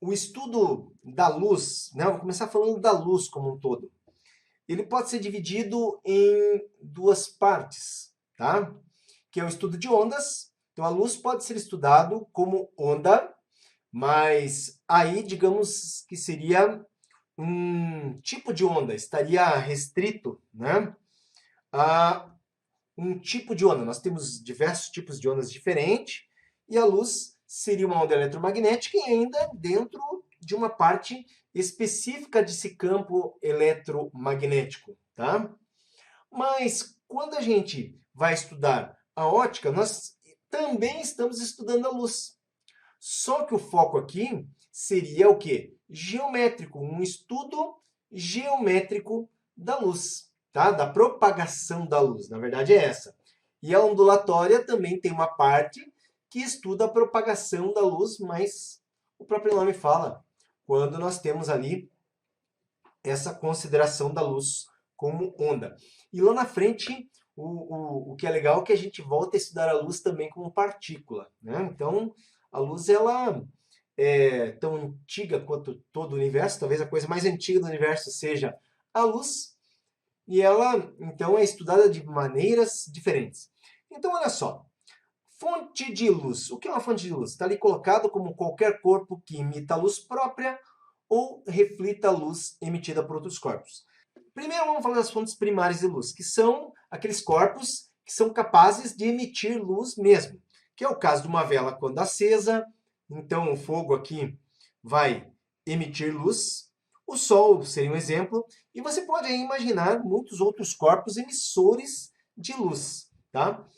O estudo da luz, né? Vou começar falando da luz como um todo. Ele pode ser dividido em duas partes, tá? Que é o estudo de ondas. Então, a luz pode ser estudado como onda, mas aí, digamos que seria um tipo de onda, estaria restrito, né, a um tipo de onda. Nós temos diversos tipos de ondas diferentes, e a luz seria uma onda eletromagnética e ainda dentro de uma parte específica desse campo eletromagnético, tá? Mas quando a gente vai estudar a ótica, nós também estamos estudando a luz. Só que o foco aqui seria o quê? Geométrico, um estudo geométrico da luz, tá? Da propagação da luz, na verdade é essa. E a ondulatória também tem uma parte que estuda a propagação da luz, mas o próprio nome fala, quando nós temos ali essa consideração da luz como onda. E lá na frente, o que é legal é que a gente volta a estudar a luz também como partícula, né? Então, a luz, ela é tão antiga quanto todo o universo, talvez a coisa mais antiga do universo seja a luz, e ela, então, é estudada de maneiras diferentes. Então, olha só, fonte de luz. O que é uma fonte de luz? Está ali colocado como qualquer corpo que imita a luz própria ou reflita a luz emitida por outros corpos. Primeiro vamos falar das fontes primárias de luz, que são aqueles corpos que são capazes de emitir luz mesmo, que é o caso de uma vela quando acesa, então o fogo aqui vai emitir luz, o Sol seria um exemplo, e você pode aí imaginar muitos outros corpos emissores de luz, tá?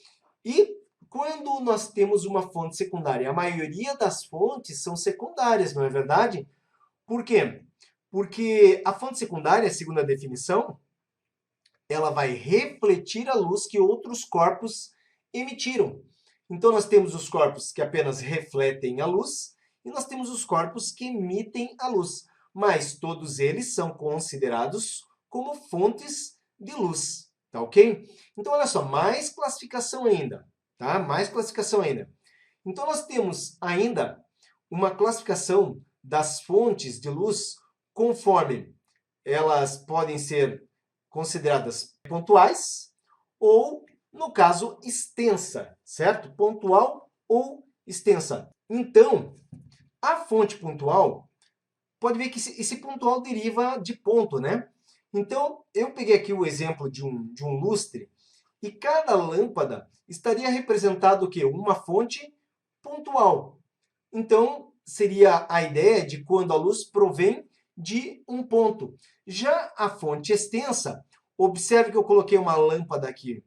E quando nós temos uma fonte secundária, a maioria das fontes são secundárias, não é verdade? Por quê? Porque a fonte secundária, segundo a definição, ela vai refletir a luz que outros corpos emitiram. Então, nós temos os corpos que apenas refletem a luz e nós temos os corpos que emitem a luz. Mas todos eles são considerados como fontes de luz, tá ok? Então, olha só, mais classificação ainda, tá? Mais classificação ainda. Então, nós temos ainda uma classificação das fontes de luz conforme elas podem ser consideradas pontuais ou, no caso, extensa, certo? Pontual ou extensa. Então, a fonte pontual, pode ver que esse pontual deriva de ponto, né? Então, eu peguei aqui o exemplo de um lustre e cada lâmpada estaria representado o quê? Uma fonte pontual. Então, seria a ideia de quando a luz provém de um ponto. Já a fonte extensa, observe que eu coloquei uma lâmpada aqui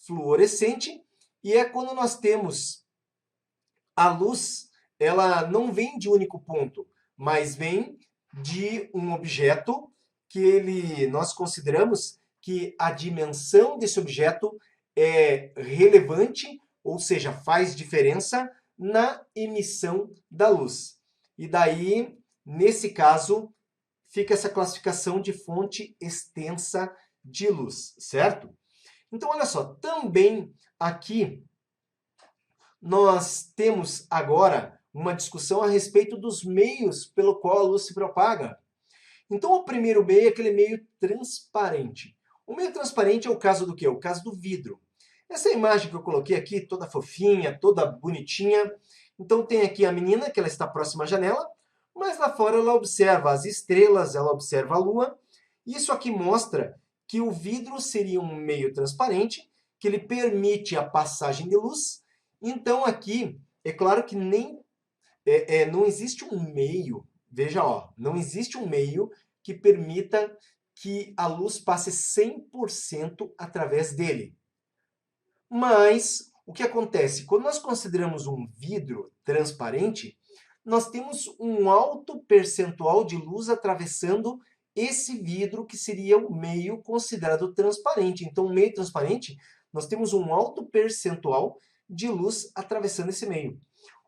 fluorescente, e é quando nós temos a luz, ela não vem de um único ponto, mas vem de um objeto que nós consideramos que a dimensão desse objeto é relevante, ou seja, faz diferença na emissão da luz. E daí, nesse caso, fica essa classificação de fonte extensa de luz, certo? Então, olha só, também aqui nós temos agora uma discussão a respeito dos meios pelo qual a luz se propaga. Então, o primeiro meio é aquele meio transparente. O meio transparente é o caso do quê? O caso do vidro. Essa imagem que eu coloquei aqui, toda fofinha, toda bonitinha. Então, tem aqui a menina, que ela está próxima à janela, mas lá fora ela observa as estrelas, ela observa a lua. Isso aqui mostra que o vidro seria um meio transparente, que ele permite a passagem de luz. Então, aqui, é claro que não existe um meio, veja, ó, não existe um meio que permita que a luz passe 100% através dele. Mas o que acontece? Quando nós consideramos um vidro transparente, nós temos um alto percentual de luz atravessando esse vidro, que seria o meio considerado transparente. Então, o meio transparente, nós temos um alto percentual de luz atravessando esse meio.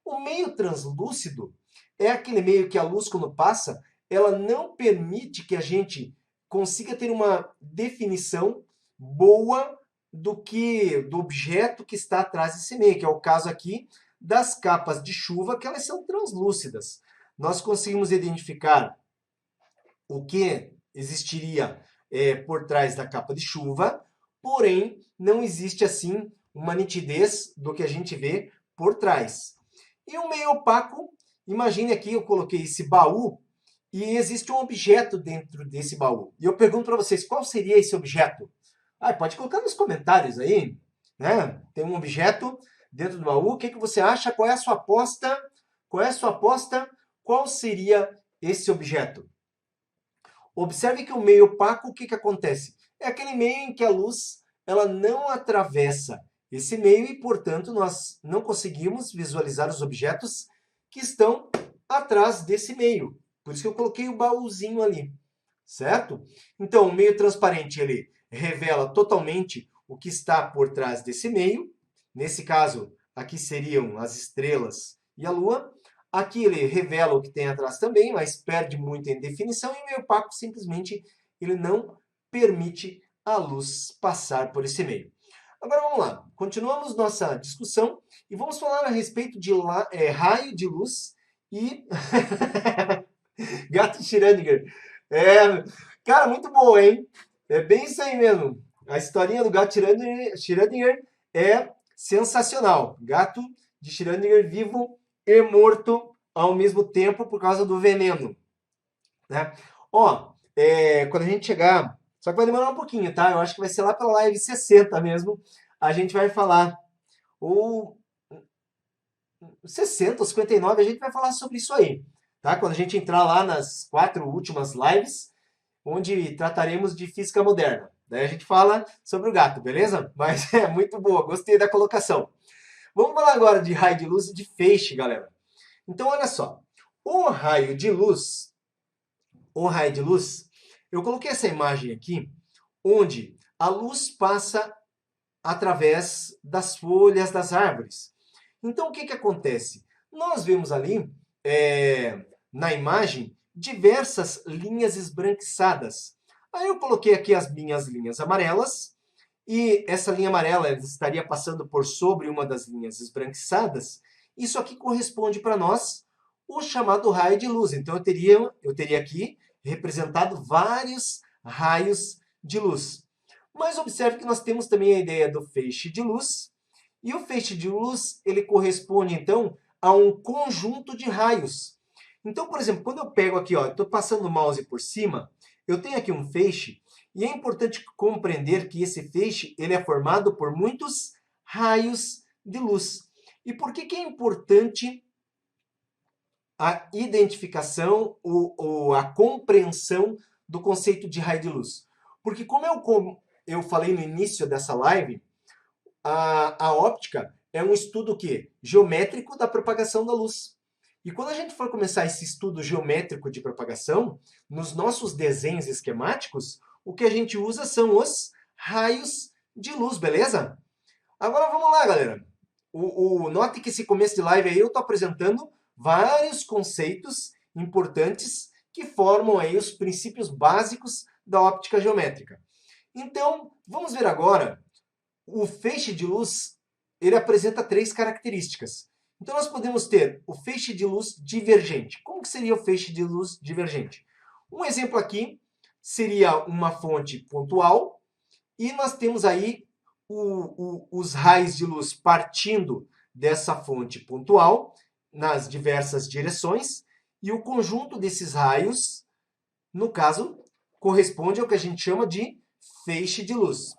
O meio translúcido é aquele meio que a luz, quando passa, ela não permite que a gente consiga ter uma definição boa do objeto que está atrás desse meio, que é o caso aqui das capas de chuva, que elas são translúcidas. Nós conseguimos identificar o que existiria por trás da capa de chuva, porém, não existe assim uma nitidez do que a gente vê por trás. E o meio opaco, imagine aqui, eu coloquei esse baú e existe um objeto dentro desse baú. E eu pergunto para vocês, qual seria esse objeto? Pode colocar nos comentários aí, né? Tem um objeto dentro do baú, o que você acha? Qual é a sua aposta? Qual é a sua aposta? Qual seria esse objeto? Observe que o meio opaco, o que acontece? É aquele meio em que a luz ela não atravessa esse meio e, portanto, nós não conseguimos visualizar os objetos que estão atrás desse meio. Por isso que eu coloquei o baúzinho ali, certo? Então, o meio transparente, ele revela totalmente o que está por trás desse meio. Nesse caso, aqui seriam as estrelas e a Lua. Aqui ele revela o que tem atrás também, mas perde muito em definição. E o meio opaco, simplesmente, ele não permite a luz passar por esse meio. Agora vamos lá, continuamos nossa discussão e vamos falar a respeito de raio de luz e gato Schrödinger. Cara, muito boa, hein? É bem isso aí mesmo. A historinha do gato Schrödinger é sensacional. Gato de Schrödinger vivo e morto ao mesmo tempo por causa do veneno, né? Quando a gente chegar, só que vai demorar um pouquinho, tá? Eu acho que vai ser lá pela live 60 mesmo, a gente vai falar, ou 60 ou 59, a gente vai falar sobre isso aí, tá? Quando a gente entrar lá nas 4 últimas lives, onde trataremos de física moderna. Daí a gente fala sobre o gato, beleza? Mas é muito boa, gostei da colocação. Vamos falar agora de raio de luz e de feixe, galera. Então, olha só. O raio de luz, eu coloquei essa imagem aqui, onde a luz passa através das folhas das árvores. Então, o que acontece? Nós vemos ali, na imagem, diversas linhas esbranquiçadas. Aí eu coloquei aqui as minhas linhas amarelas, e essa linha amarela estaria passando por sobre uma das linhas esbranquiçadas. Isso aqui corresponde para nós o chamado raio de luz. Então, eu teria aqui representado vários raios de luz. Mas observe que nós temos também a ideia do feixe de luz. E o feixe de luz, ele corresponde, então, a um conjunto de raios. Então, por exemplo, quando eu pego aqui, estou passando o mouse por cima, eu tenho aqui um feixe, e é importante compreender que esse feixe ele é formado por muitos raios de luz. E por que é importante a identificação ou a compreensão do conceito de raio de luz? Porque como eu falei no início dessa live, a óptica é um estudo geométrico da propagação da luz. E quando a gente for começar esse estudo geométrico de propagação, nos nossos desenhos esquemáticos, o que a gente usa são os raios de luz, beleza? Agora vamos lá, galera. Note que esse começo de live aí eu estou apresentando vários conceitos importantes que formam aí os princípios básicos da óptica geométrica. Então, vamos ver agora. O feixe de luz, ele apresenta 3 características. Então, nós podemos ter o feixe de luz divergente. Como que seria o feixe de luz divergente? Um exemplo aqui seria uma fonte pontual e nós temos aí os raios de luz partindo dessa fonte pontual nas diversas direções e o conjunto desses raios, no caso, corresponde ao que a gente chama de feixe de luz.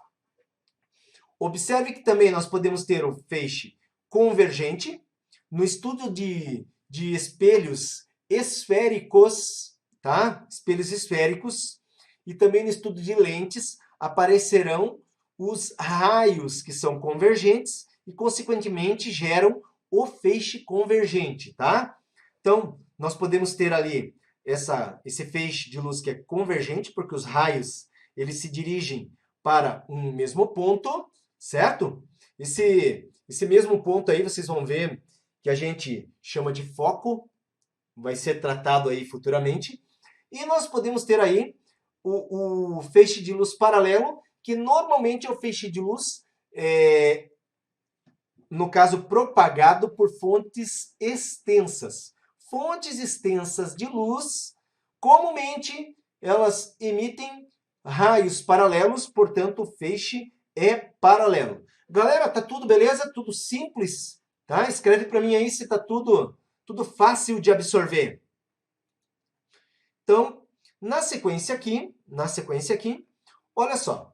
Observe que também nós podemos ter o feixe convergente. No estudo de espelhos esféricos, tá? Espelhos esféricos, e também no estudo de lentes, aparecerão os raios que são convergentes e, consequentemente, geram o feixe convergente, tá? Então, nós podemos ter ali esse feixe de luz que é convergente, porque os raios eles se dirigem para um mesmo ponto, certo? Esse mesmo ponto aí vocês vão ver que a gente chama de foco, vai ser tratado aí futuramente. E nós podemos ter aí o feixe de luz paralelo, que normalmente é o feixe de luz no caso, propagado por fontes extensas. Fontes extensas de luz, comumente, elas emitem raios paralelos, portanto, o feixe é paralelo. Galera, tá tudo beleza? Tudo simples? Tá? Escreve para mim aí se tá tudo fácil de absorver. Então, na sequência aqui, olha só.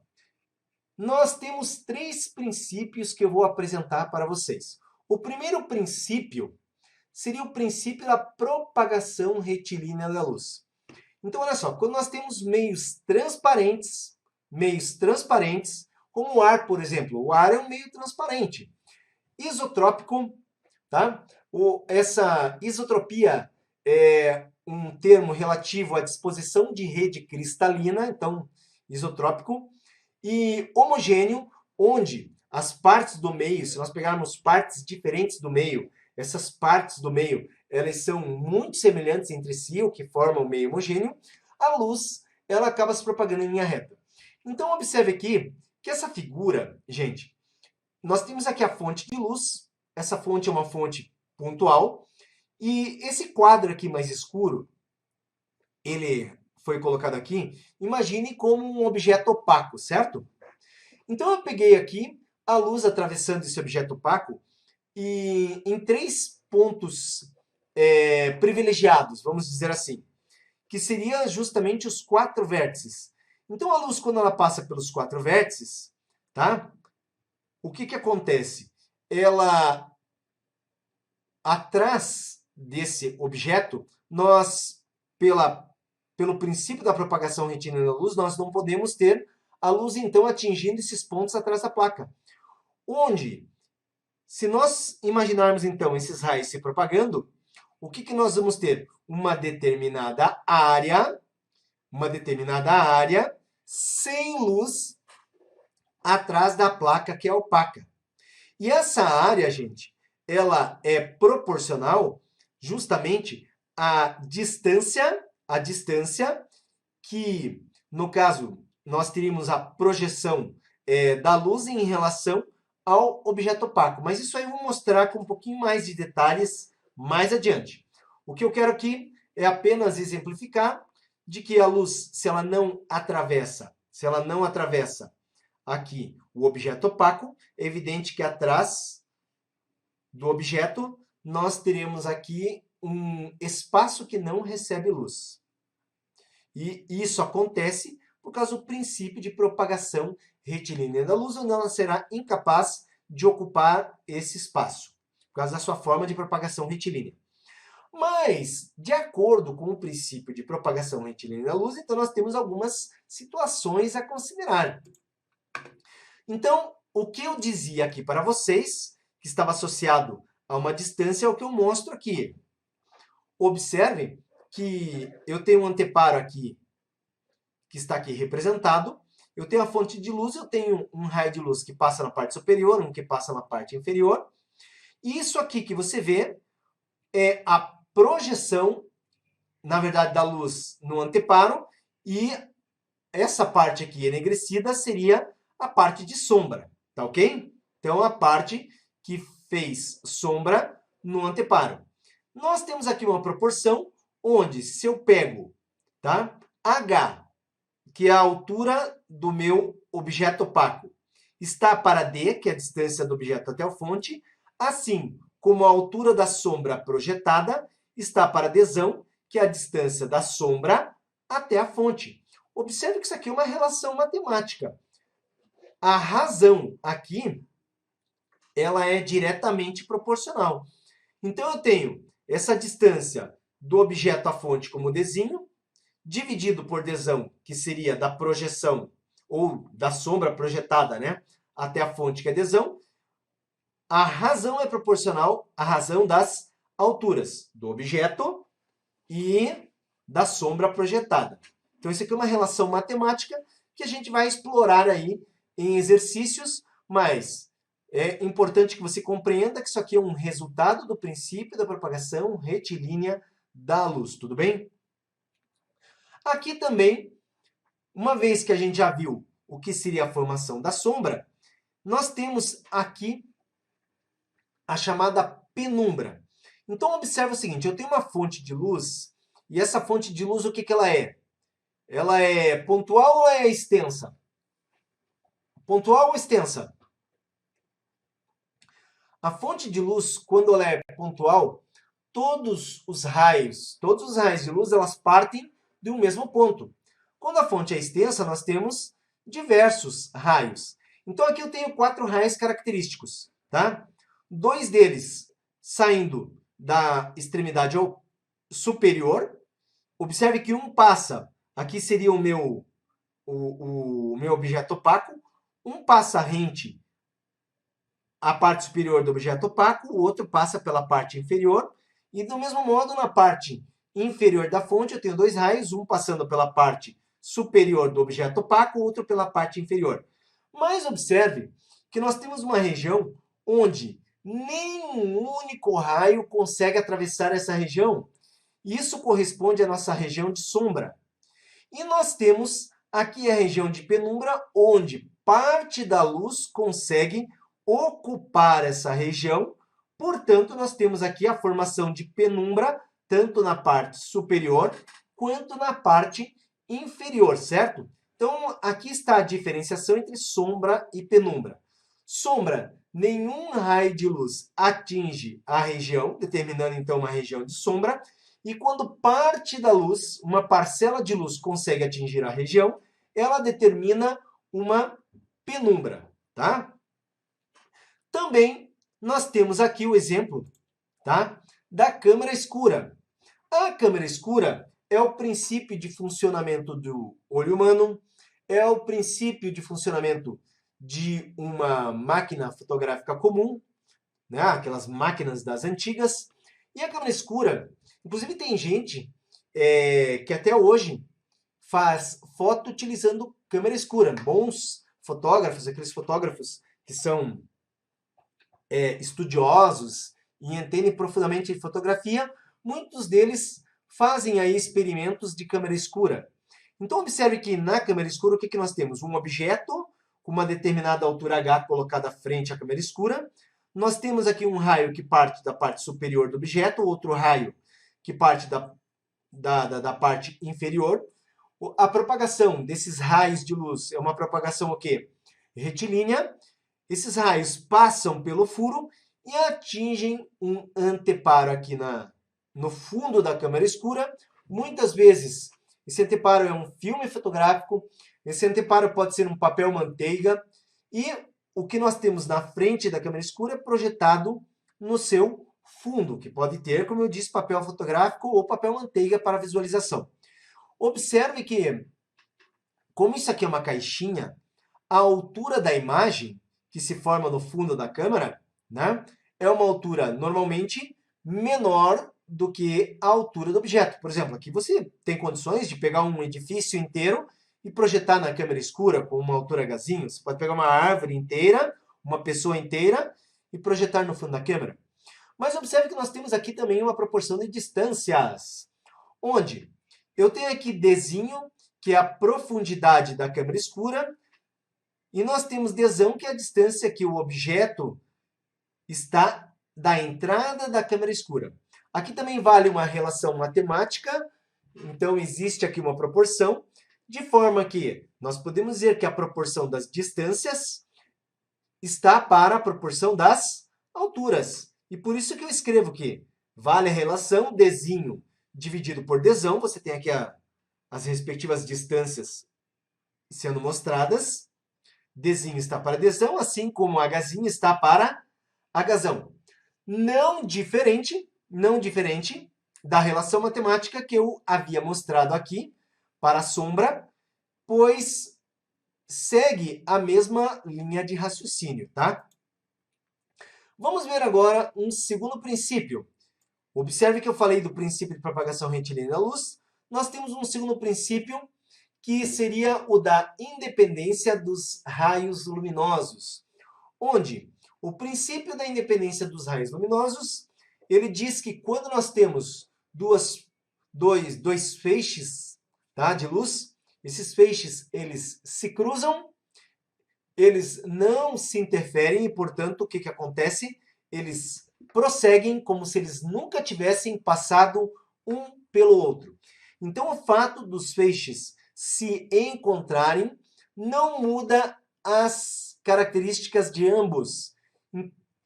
Nós temos 3 princípios que eu vou apresentar para vocês. O primeiro princípio seria o princípio da propagação retilínea da luz. Então, olha só, quando nós temos meios transparentes, como o ar, por exemplo, o ar é um meio transparente. Isotrópico, tá? Essa isotropia é um termo relativo à disposição de rede cristalina, então, isotrópico, e homogêneo, onde as partes do meio, se nós pegarmos partes diferentes do meio, essas partes do meio, elas são muito semelhantes entre si, o que forma o meio homogêneo, a luz, ela acaba se propagando em linha reta. Então, observe aqui que essa figura, gente, nós temos aqui a fonte de luz, essa fonte é uma fonte pontual, e esse quadro aqui mais escuro, ele foi colocado aqui, imagine como um objeto opaco, certo? Então eu peguei aqui a luz atravessando esse objeto opaco e em 3 pontos privilegiados, vamos dizer assim, que seria justamente os 4 vértices. Então a luz, quando ela passa pelos 4 vértices, tá? O que acontece? Ela, atrás desse objeto, nós, pelo princípio da propagação retilínea da luz, nós não podemos ter a luz, então, atingindo esses pontos atrás da placa. Onde, se nós imaginarmos, então, esses raios se propagando, o que nós vamos ter? Uma determinada área sem luz atrás da placa que é opaca. E essa área, gente, ela é proporcional justamente à distância que, no caso, nós teríamos a projeção da luz em relação ao objeto opaco. Mas isso aí eu vou mostrar com um pouquinho mais de detalhes mais adiante. O que eu quero aqui é apenas exemplificar de que a luz, se ela não atravessa aqui o objeto opaco, é evidente que atrás do objeto nós teremos aqui um espaço que não recebe luz. E isso acontece por causa do princípio de propagação retilínea da luz, onde ela será incapaz de ocupar esse espaço, por causa da sua forma de propagação retilínea. Mas, de acordo com o princípio de propagação retilínea da luz, então nós temos algumas situações a considerar. Então, o que eu dizia aqui para vocês, que estava associado a uma distância, é o que eu mostro aqui. Observe que eu tenho um anteparo aqui, que está aqui representado. Eu tenho a fonte de luz, eu tenho um raio de luz que passa na parte superior, um que passa na parte inferior. E isso aqui que você vê é a projeção, na verdade, da luz no anteparo, e essa parte aqui enegrecida seria a parte de sombra, tá ok? Então, a parte que fez sombra no anteparo. Nós temos aqui uma proporção onde, se eu pego, tá, H, que é a altura do meu objeto opaco, está para D, que é a distância do objeto até a fonte, assim como a altura da sombra projetada está para Dzão, que é a distância da sombra até a fonte. Observe que isso aqui é uma relação matemática. A razão aqui, ela é diretamente proporcional. Então, eu tenho essa distância do objeto à fonte como Dzinho, dividido por Dzão, que seria da projeção, ou da sombra projetada, né, até a fonte, que é Dzão. A razão é proporcional à razão das alturas do objeto e da sombra projetada. Então, isso aqui é uma relação matemática que a gente vai explorar aí em exercícios, mas é importante que você compreenda que isso aqui é um resultado do princípio da propagação retilínea da luz, tudo bem? Aqui também, uma vez que a gente já viu o que seria a formação da sombra, nós temos aqui a chamada penumbra. Então, observa o seguinte, eu tenho uma fonte de luz, e essa fonte de luz, o que ela é? Ela é pontual ou é extensa? Pontual ou extensa? A fonte de luz, quando ela é pontual, todos os raios de luz, elas partem de um mesmo ponto. Quando a fonte é extensa, nós temos diversos raios. Então, aqui eu tenho 4 raios característicos, tá? 2 deles saindo da extremidade superior. Observe que um passa, aqui seria o meu objeto opaco, um passa rente à parte superior do objeto opaco, o outro passa pela parte inferior, e do mesmo modo, na parte inferior da fonte, eu tenho 2 raios, um passando pela parte superior do objeto opaco, o outro pela parte inferior. Mas observe que nós temos uma região onde nenhum único raio consegue atravessar essa região. Isso corresponde à nossa região de sombra. E nós temos aqui a região de penumbra, onde parte da luz consegue ocupar essa região. Portanto, nós temos aqui a formação de penumbra, tanto na parte superior quanto na parte inferior, certo? Então, aqui está a diferenciação entre sombra e penumbra. Sombra, nenhum raio de luz atinge a região, determinando então uma região de sombra. E quando parte da luz, uma parcela de luz consegue atingir a região, ela determina uma penumbra, tá? Também nós temos aqui o exemplo, tá, da câmara escura. A câmara escura é o princípio de funcionamento do olho humano, é o princípio de funcionamento de uma máquina fotográfica comum, né, aquelas máquinas das antigas. E a câmera escura, inclusive tem gente que até hoje faz foto utilizando câmera escura. Bons fotógrafos, aqueles fotógrafos que são estudiosos e entendem profundamente de fotografia, muitos deles fazem aí experimentos de câmera escura. Então observe que na câmera escura o que nós temos? Um objeto com uma determinada altura H colocada frente à câmera escura. Nós temos aqui um raio que parte da parte superior do objeto, outro raio que parte da parte inferior. A propagação desses raios de luz é uma propagação o quê? Retilínea. Esses raios passam pelo furo e atingem um anteparo aqui no fundo da câmera escura. Muitas vezes, esse anteparo é um filme fotográfico, esse anteparo pode ser um papel manteiga, e o que nós temos na frente da câmera escura é projetado no seu fundo, que pode ter, como eu disse, papel fotográfico ou papel manteiga para visualização. Observe que, como isso aqui é uma caixinha, a altura da imagem que se forma no fundo da câmera, né, é uma altura normalmente menor do que a altura do objeto. Por exemplo, aqui você tem condições de pegar um edifício inteiro e projetar na câmera escura com uma altura Hzinho. Você pode pegar uma árvore inteira, uma pessoa inteira e projetar no fundo da câmera. Mas observe que nós temos aqui também uma proporção de distâncias, onde eu tenho aqui Dzinho, que é a profundidade da câmera escura, e nós temos Dzão, que é a distância que o objeto está da entrada da câmera escura. Aqui também vale uma relação matemática, então existe aqui uma proporção, de forma que nós podemos dizer que a proporção das distâncias está para a proporção das alturas. E por isso que eu escrevo que vale a relação Dzinho dividido por Dzão, você tem aqui as respectivas distâncias sendo mostradas. Dzinho está para Dzão, assim como Hzinho está para Hzão. Não diferente da relação matemática que eu havia mostrado aqui para a sombra, pois segue a mesma linha de raciocínio, tá? Vamos ver agora um segundo princípio. Observe que eu falei do princípio de propagação retilínea da luz. Nós temos um segundo princípio, que seria o da independência dos raios luminosos, onde o princípio da independência dos raios luminosos, ele diz que quando nós temos dois feixes, tá, de luz, esses feixes eles se cruzam, eles não se interferem e, portanto, o que acontece? eles prosseguem como se eles nunca tivessem passado um pelo outro. Então, o fato dos feixes se encontrarem não muda as características de ambos.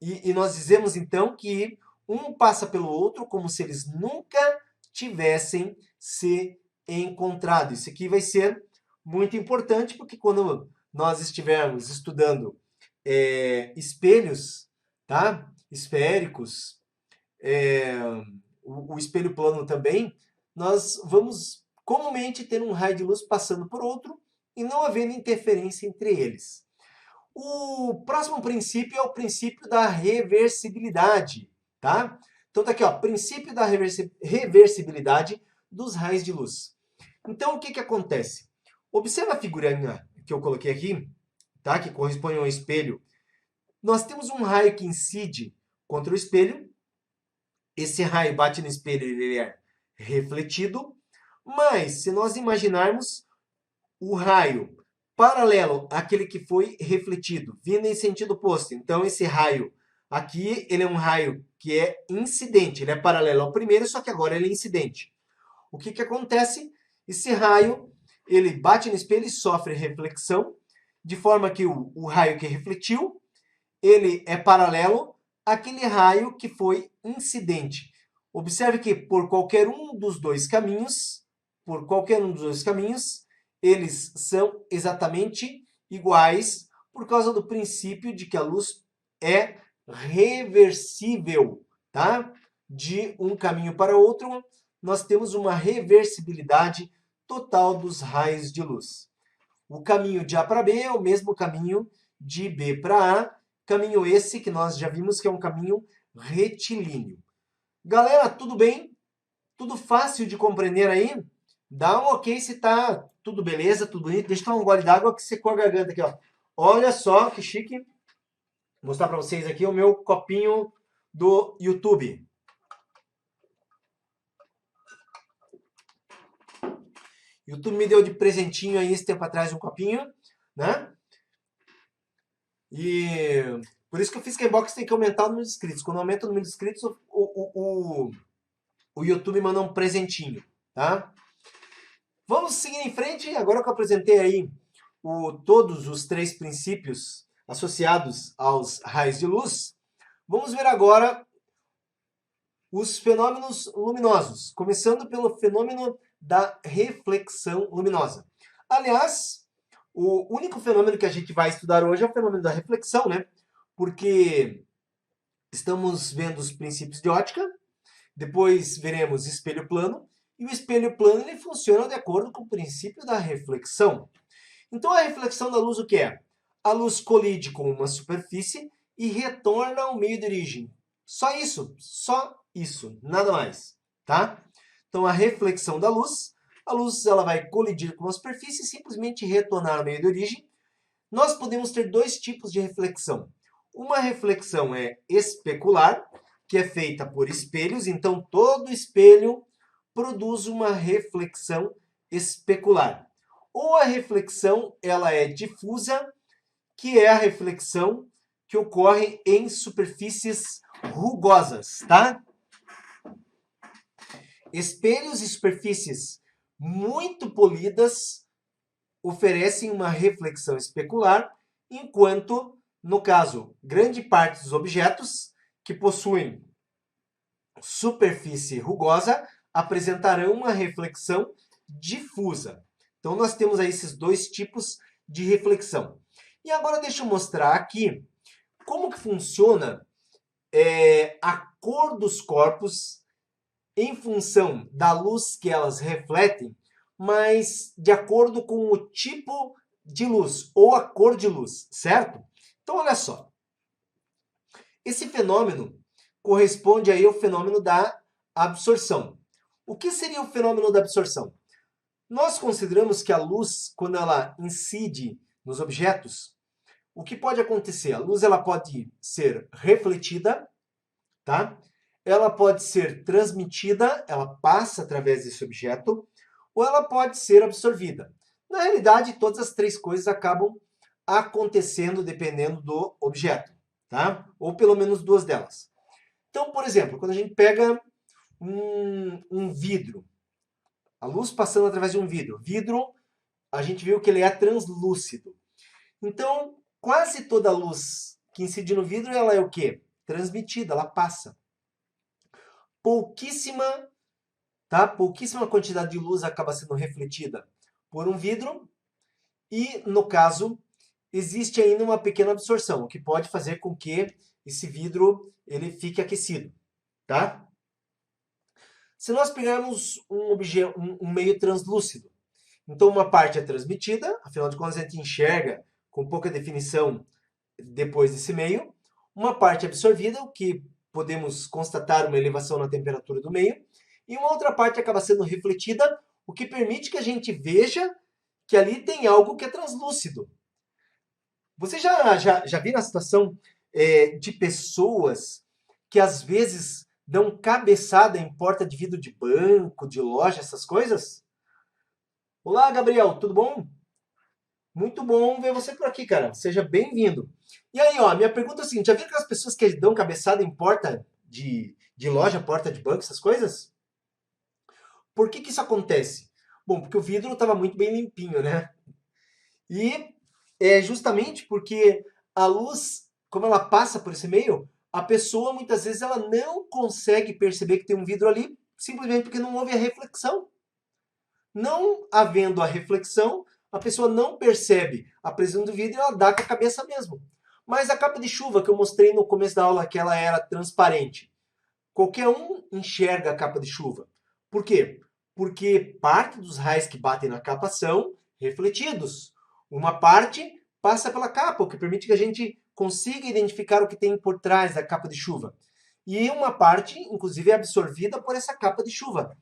E nós dizemos, então, que um passa pelo outro como se eles nunca tivessem se encontrado. Isso aqui vai ser muito importante, porque quando nós estivermos estudando espelhos, tá? Esféricos, o espelho plano também, nós vamos comumente ter um raio de luz passando por outro e não havendo interferência entre eles. O próximo princípio é o princípio da reversibilidade, tá? Então tá aqui, ó, princípio da reversibilidade dos raios de luz. Então o que que acontece? Observa a figurinha que eu coloquei aqui, tá? Que corresponde a um espelho. Nós temos um raio que incide contra o espelho. Esse raio bate no espelho, ele é refletido. Mas se nós imaginarmos o raio paralelo àquele que foi refletido, vindo em sentido oposto. Então, esse raio aqui, ele é um raio que é incidente. Ele é paralelo ao primeiro, só que agora ele é incidente. O que que acontece? Esse raio, ele bate no espelho e sofre reflexão, de forma que o raio que refletiu, ele é paralelo àquele raio que foi incidente. Observe que por qualquer um dos dois caminhos, eles são exatamente iguais por causa do princípio de que a luz é reversível, tá? De um caminho para outro, nós temos uma reversibilidade total dos raios de luz. O caminho de A para B é o mesmo caminho de B para A, caminho esse que nós já vimos que é um caminho retilíneo. Galera, tudo bem? Tudo fácil de compreender aí? Dá um ok se tá tudo beleza, tudo bonito. Deixa eu tomar um gole d'água que secou a garganta aqui, ó. Olha só que chique. Vou mostrar para vocês aqui o meu copinho do YouTube. O YouTube me deu de presentinho aí esse tempo atrás um copinho, né? E por isso que eu fiz que a Inbox tem que aumentar o número de inscritos. Quando aumenta o número de inscritos, o YouTube manda um presentinho, tá? Vamos seguir em frente. Agora que eu apresentei aí todos os 3 princípios associados aos raios de luz, vamos ver agora os fenômenos luminosos, começando pelo fenômeno da reflexão luminosa. Aliás, o único fenômeno que a gente vai estudar hoje é o fenômeno da reflexão, né? Porque estamos vendo os princípios de ótica, depois veremos espelho plano, e o espelho plano ele funciona de acordo com o princípio da reflexão. Então a reflexão da luz o que é? A luz colide com uma superfície e retorna ao meio de origem. Só isso, nada mais, tá? Então a reflexão da luz, a luz ela vai colidir com uma superfície e simplesmente retornar ao meio de origem. Nós podemos ter 2 tipos de reflexão. Uma reflexão é especular, que é feita por espelhos, então todo espelho produz uma reflexão especular. Ou a reflexão ela é difusa, que é a reflexão que ocorre em superfícies rugosas, tá? Espelhos e superfícies muito polidas oferecem uma reflexão especular, enquanto, no caso, grande parte dos objetos que possuem superfície rugosa apresentarão uma reflexão difusa. Então, nós temos aí esses 2 tipos de reflexão. E agora deixa eu mostrar aqui como que funciona a cor dos corpos em função da luz que elas refletem, mas de acordo com o tipo de luz ou a cor de luz, certo? Então, olha só. Esse fenômeno corresponde aí ao fenômeno da absorção. O que seria o fenômeno da absorção? Nós consideramos que a luz, quando ela incide nos objetos, o que pode acontecer? A luz ela pode ser refletida, tá? Ela pode ser transmitida, ela passa através desse objeto, ou ela pode ser absorvida. Na realidade, todas as 3 coisas acabam acontecendo dependendo do objeto, tá? Ou pelo menos duas delas. Então, por exemplo, quando a gente pega um vidro, a luz passando através de um vidro. Vidro, a gente viu que ele é translúcido. Então, quase toda a luz que incide no vidro, ela é o quê? Transmitida, ela passa. Pouquíssima, tá? Pouquíssima quantidade de luz acaba sendo refletida por um vidro e, no caso, existe ainda uma pequena absorção, o que pode fazer com que esse vidro ele fique aquecido, tá? Se nós pegarmos um meio translúcido, então uma parte é transmitida, afinal de contas a gente enxerga com pouca definição depois desse meio, uma parte é absorvida, o que podemos constatar uma elevação na temperatura do meio, e uma outra parte acaba sendo refletida, o que permite que a gente veja que ali tem algo que é translúcido. Você já viu a situação de pessoas que às vezes dão cabeçada em porta de vidro de banco, de loja, essas coisas? Olá, Gabriel, tudo bom? Muito bom ver você por aqui, cara. Seja bem-vindo. E aí, ó, minha pergunta é a seguinte: já viu aquelas pessoas que dão cabeçada em porta de loja, porta de banco, essas coisas? Por que que isso acontece? Bom, porque o vidro estava muito bem limpinho, né? E é justamente porque a luz, como ela passa por esse meio, a pessoa muitas vezes ela não consegue perceber que tem um vidro ali, simplesmente porque não houve a reflexão. Não havendo a reflexão, a pessoa não percebe a presença do vidro e ela dá com a cabeça mesmo. Mas a capa de chuva que eu mostrei no começo da aula, que ela era transparente, qualquer um enxerga a capa de chuva. Por quê? Porque parte dos raios que batem na capa são refletidos. Uma parte passa pela capa, o que permite que a gente consiga identificar o que tem por trás da capa de chuva. E uma parte, inclusive, é absorvida por essa capa de chuva.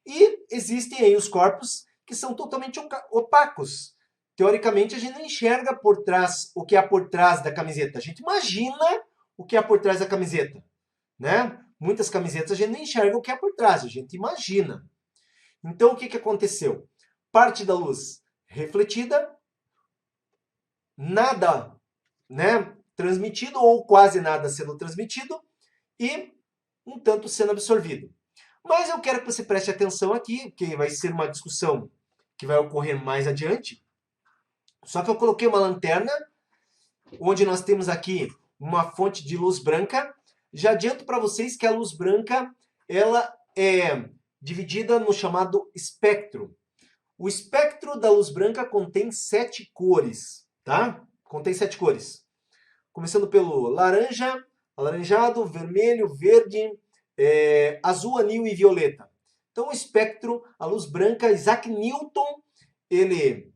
E existem aí os corpos que são totalmente opacos. Teoricamente, a gente não enxerga por trás o que há por trás da camiseta. A gente imagina o que há por trás da camiseta, né? Muitas camisetas a gente não enxerga o que há por trás, a gente imagina. Então, o que aconteceu? Parte da luz refletida, nada, né, transmitido ou quase nada sendo transmitido e um tanto sendo absorvido. Mas eu quero que você preste atenção aqui, que vai ser uma discussão que vai ocorrer mais adiante. Só que eu coloquei uma lanterna, onde nós temos aqui uma fonte de luz branca. Já adianto para vocês que a luz branca ela é dividida no chamado espectro. O espectro da luz branca contém 7 cores, tá? Contém 7 cores. Começando pelo laranja, alaranjado, vermelho, verde, azul, anil e violeta. Então, o espectro, a luz branca, Isaac Newton, ele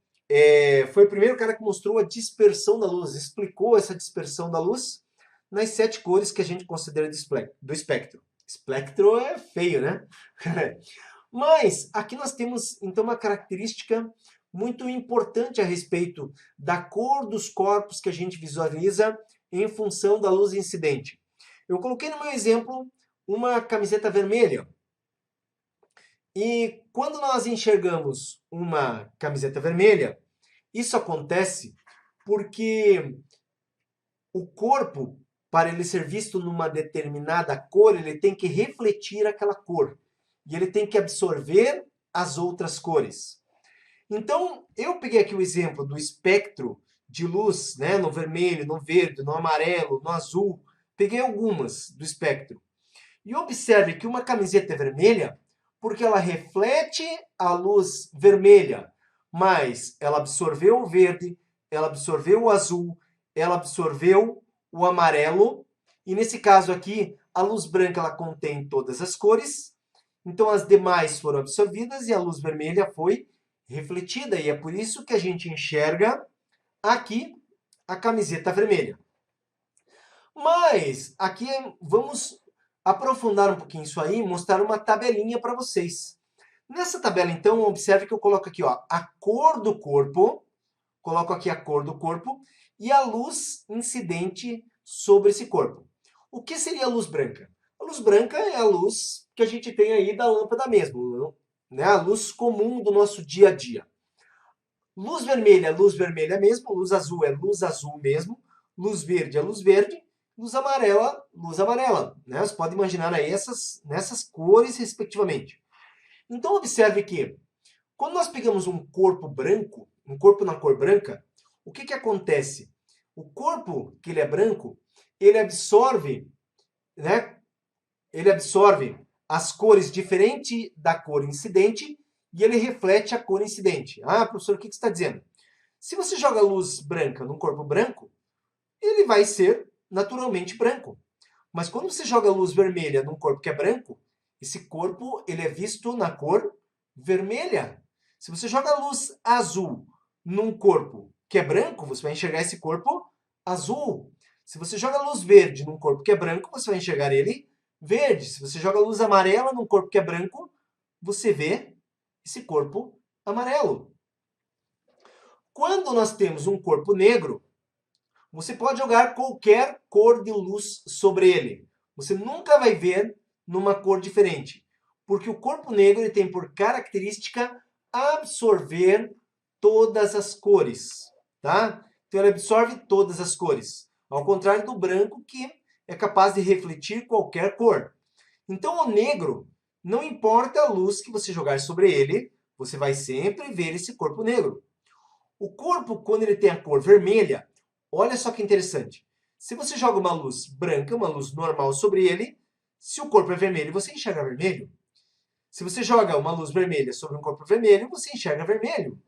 foi o primeiro cara que mostrou a dispersão da luz, explicou essa dispersão da luz nas 7 cores que a gente considera do espectro. Espectro é feio, né? Mas aqui nós temos então uma característica muito importante a respeito da cor dos corpos que a gente visualiza em função da luz incidente. Eu coloquei no meu exemplo uma camiseta vermelha. E quando nós enxergamos uma camiseta vermelha, isso acontece porque o corpo, para ele ser visto numa determinada cor, ele tem que refletir aquela cor. E ele tem que absorver as outras cores. Então, eu peguei aqui o exemplo do espectro de luz, né, no vermelho, no verde, no amarelo, no azul. Peguei algumas do espectro. E observe que uma camiseta é vermelha porque ela reflete a luz vermelha, mas ela absorveu o verde, ela absorveu o azul, ela absorveu o amarelo, e nesse caso aqui, a luz branca ela contém todas as cores, então as demais foram absorvidas e a luz vermelha foi refletida, e é por isso que a gente enxerga aqui a camiseta vermelha. Mas aqui vamos aprofundar um pouquinho isso aí e mostrar uma tabelinha para vocês. Nessa tabela, então, observe que eu coloco aqui ó, a cor do corpo, coloco aqui a cor do corpo e a luz incidente sobre esse corpo. O que seria a luz branca? A luz branca é a luz que a gente tem aí da lâmpada mesmo, né? A luz comum do nosso dia a dia. Luz vermelha é luz vermelha mesmo, luz azul é luz azul mesmo, luz verde é luz verde, luz amarela, né? Você pode imaginar aí nessas cores, respectivamente. Então, observe que, quando nós pegamos um corpo branco, um corpo na cor branca, o que que acontece? O corpo, que ele é branco, ele absorve, né? Ele absorve as cores diferentes da cor incidente e ele reflete a cor incidente. Ah, professor, o que que você está dizendo? Se você joga luz branca num corpo branco, ele vai ser naturalmente branco. Mas quando você joga luz vermelha num corpo que é branco, esse corpo ele é visto na cor vermelha. Se você joga luz azul num corpo que é branco, você vai enxergar esse corpo azul. Se você joga luz verde num corpo que é branco, você vai enxergar ele verde. Se você joga luz amarela num corpo que é branco, você vê esse corpo amarelo. Quando nós temos um corpo negro, você pode jogar qualquer cor de luz sobre ele. Você nunca vai ver numa cor diferente. Porque o corpo negro ele tem por característica absorver todas as cores. Tá? Então ele absorve todas as cores. Ao contrário do branco, que é capaz de refletir qualquer cor. Então o negro, não importa a luz que você jogar sobre ele, você vai sempre ver esse corpo negro. O corpo, quando ele tem a cor vermelha, olha só que interessante. Se você joga uma luz branca, uma luz normal sobre ele, se o corpo é vermelho, você enxerga vermelho. Se você joga uma luz vermelha sobre um corpo vermelho, você enxerga vermelho.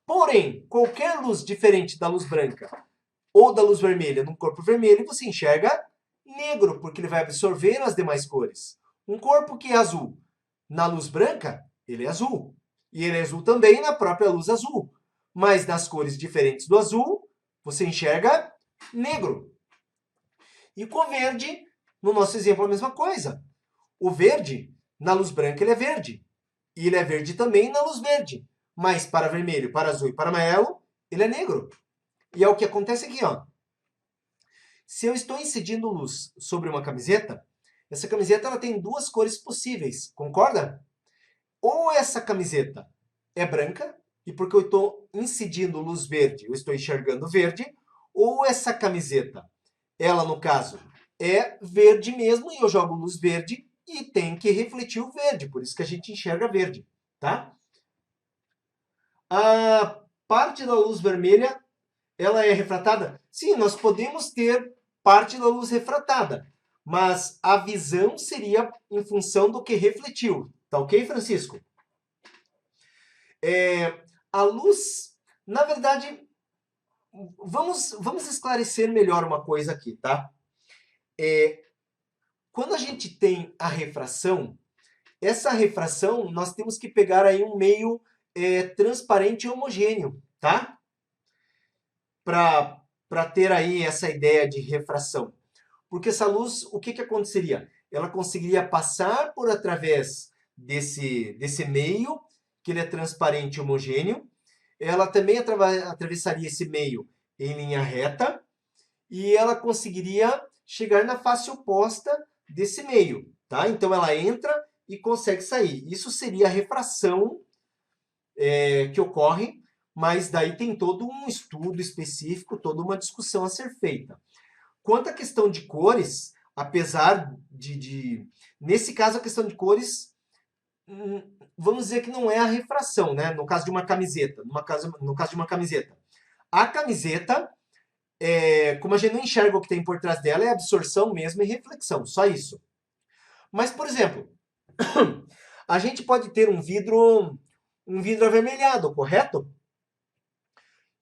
Porém, qualquer luz diferente da luz branca ou da luz vermelha num corpo vermelho, você enxerga negro, porque ele vai absorver as demais cores. Um corpo que é azul na luz branca, ele é azul. E ele é azul também na própria luz azul. Mas nas cores diferentes do azul, você enxerga negro. E com o verde, no nosso exemplo, a mesma coisa. O verde, na luz branca, ele é verde. E ele é verde também na luz verde. Mas para vermelho, para azul e para amarelo, ele é negro. E é o que acontece aqui, ó. Se eu estou incidindo luz sobre uma camiseta, essa camiseta ela tem duas cores possíveis, concorda? Ou essa camiseta é branca, e porque eu estou incidindo luz verde, eu estou enxergando verde, ou essa camiseta, ela no caso, é verde mesmo, e eu jogo luz verde e tem que refletir o verde, por isso que a gente enxerga verde, tá? A parte da luz vermelha, ela é refratada? Sim, nós podemos ter parte da luz refratada, mas a visão seria em função do que refletiu. Tá ok, Francisco? A luz, na verdade, vamos esclarecer melhor uma coisa aqui, tá? Quando a gente tem a refração, essa refração nós temos que pegar aí um meio transparente e homogêneo, tá? Para ter aí essa ideia de refração. Porque essa luz, o que aconteceria? Ela conseguiria passar por através desse meio, que ele é transparente e homogêneo. Ela também atravessaria esse meio em linha reta e ela conseguiria chegar na face oposta desse meio, tá? Então ela entra e consegue sair. Isso seria a refração que ocorre, mas daí tem todo um estudo específico, toda uma discussão a ser feita. Quanto à questão de cores, apesar nesse caso, a questão de cores, vamos dizer que não é a refração, né? No caso de uma camiseta. No caso de uma camiseta. A camiseta, como a gente não enxerga o que tem por trás dela, é absorção mesmo e reflexão, só isso. Mas, por exemplo, a gente pode ter um vidro avermelhado, correto?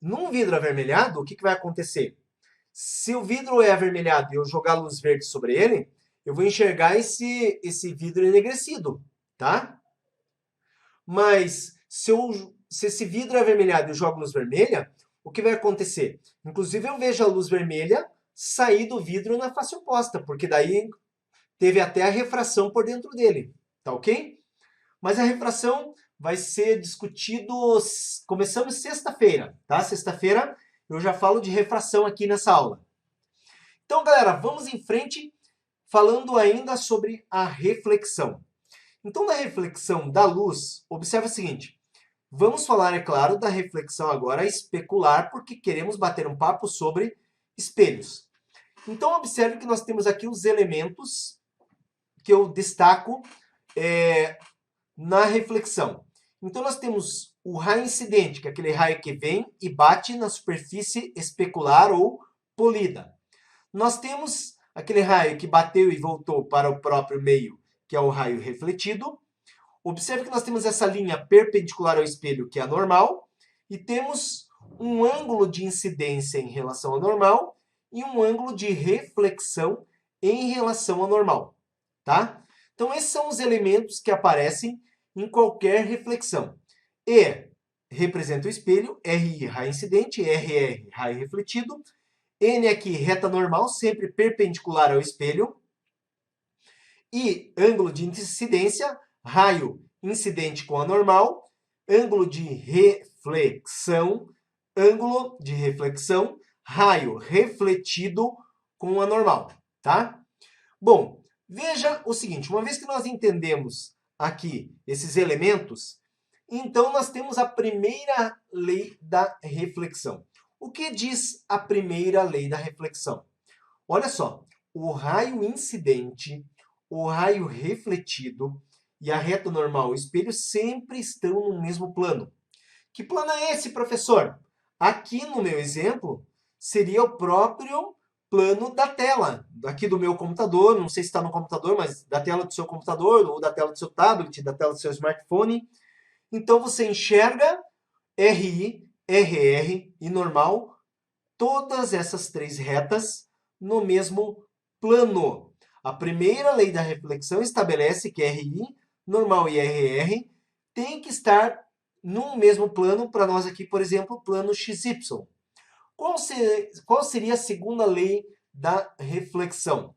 Num vidro avermelhado, o que vai acontecer? Se o vidro é avermelhado e eu jogar luz verde sobre ele, eu vou enxergar esse vidro enegrecido, tá? Mas se esse vidro é avermelhado e eu jogo luz vermelha, o que vai acontecer? Inclusive eu vejo a luz vermelha sair do vidro na face oposta, porque daí teve até a refração por dentro dele, tá ok? Mas a refração vai ser discutido, começamos sexta-feira, tá? Sexta-feira eu já falo de refração aqui nessa aula. Então, galera, vamos em frente falando ainda sobre a reflexão. Então, na reflexão da luz, observe o seguinte. Vamos falar, é claro, da reflexão agora especular, porque queremos bater um papo sobre espelhos. Então, observe que nós temos aqui os elementos que eu destaco na reflexão. Então, nós temos o raio incidente, que é aquele raio que vem e bate na superfície especular ou polida. Nós temos aquele raio que bateu e voltou para o próprio meio, que é o raio refletido. Observe que nós temos essa linha perpendicular ao espelho, que é a normal, e temos um ângulo de incidência em relação ao normal e um ângulo de reflexão em relação ao normal, tá? Então, esses são os elementos que aparecem em qualquer reflexão. E representa o espelho, RI, raio incidente, RR, raio refletido, N aqui, reta normal, sempre perpendicular ao espelho, e ângulo de incidência, raio incidente com a normal, ângulo de reflexão, ângulo de reflexão, raio refletido com a normal, tá? Bom, veja o seguinte, uma vez que nós entendemos aqui esses elementos, então nós temos a primeira lei da reflexão. O que diz a primeira lei da reflexão? Olha só, o raio incidente, o raio refletido e a reta normal, o espelho, sempre estão no mesmo plano. Que plano é esse, professor? Aqui no meu exemplo, seria o próprio plano da tela, aqui do meu computador, não sei se está no computador, mas da tela do seu computador, ou da tela do seu tablet, da tela do seu smartphone. Então, você enxerga RI, RR e normal, todas essas três retas no mesmo plano. A primeira lei da reflexão estabelece que RI, normal e RR tem que estar no mesmo plano, para nós aqui, por exemplo, plano XY. Qual seria a segunda lei da reflexão?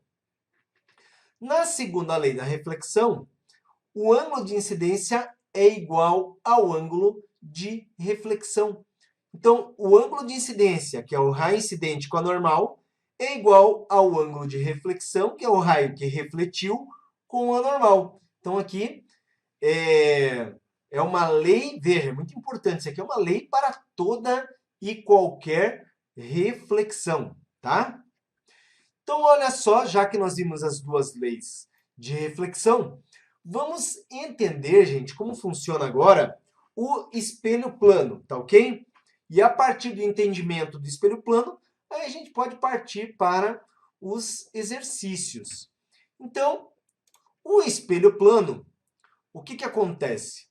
Na segunda lei da reflexão, o ângulo de incidência é igual ao ângulo de reflexão. Então, o ângulo de incidência, que é o raio incidente com a normal, é igual ao ângulo de reflexão, que é o raio que refletiu com a normal. Então, aqui é uma lei, veja, é muito importante, isso aqui é uma lei para toda e qualquer reflexão, tá? Então, olha só, já que nós vimos as duas leis de reflexão, vamos entender, gente, como funciona agora o espelho plano, tá ok? E a partir do entendimento do espelho plano, aí a gente pode partir para os exercícios. Então, o espelho plano, o que acontece?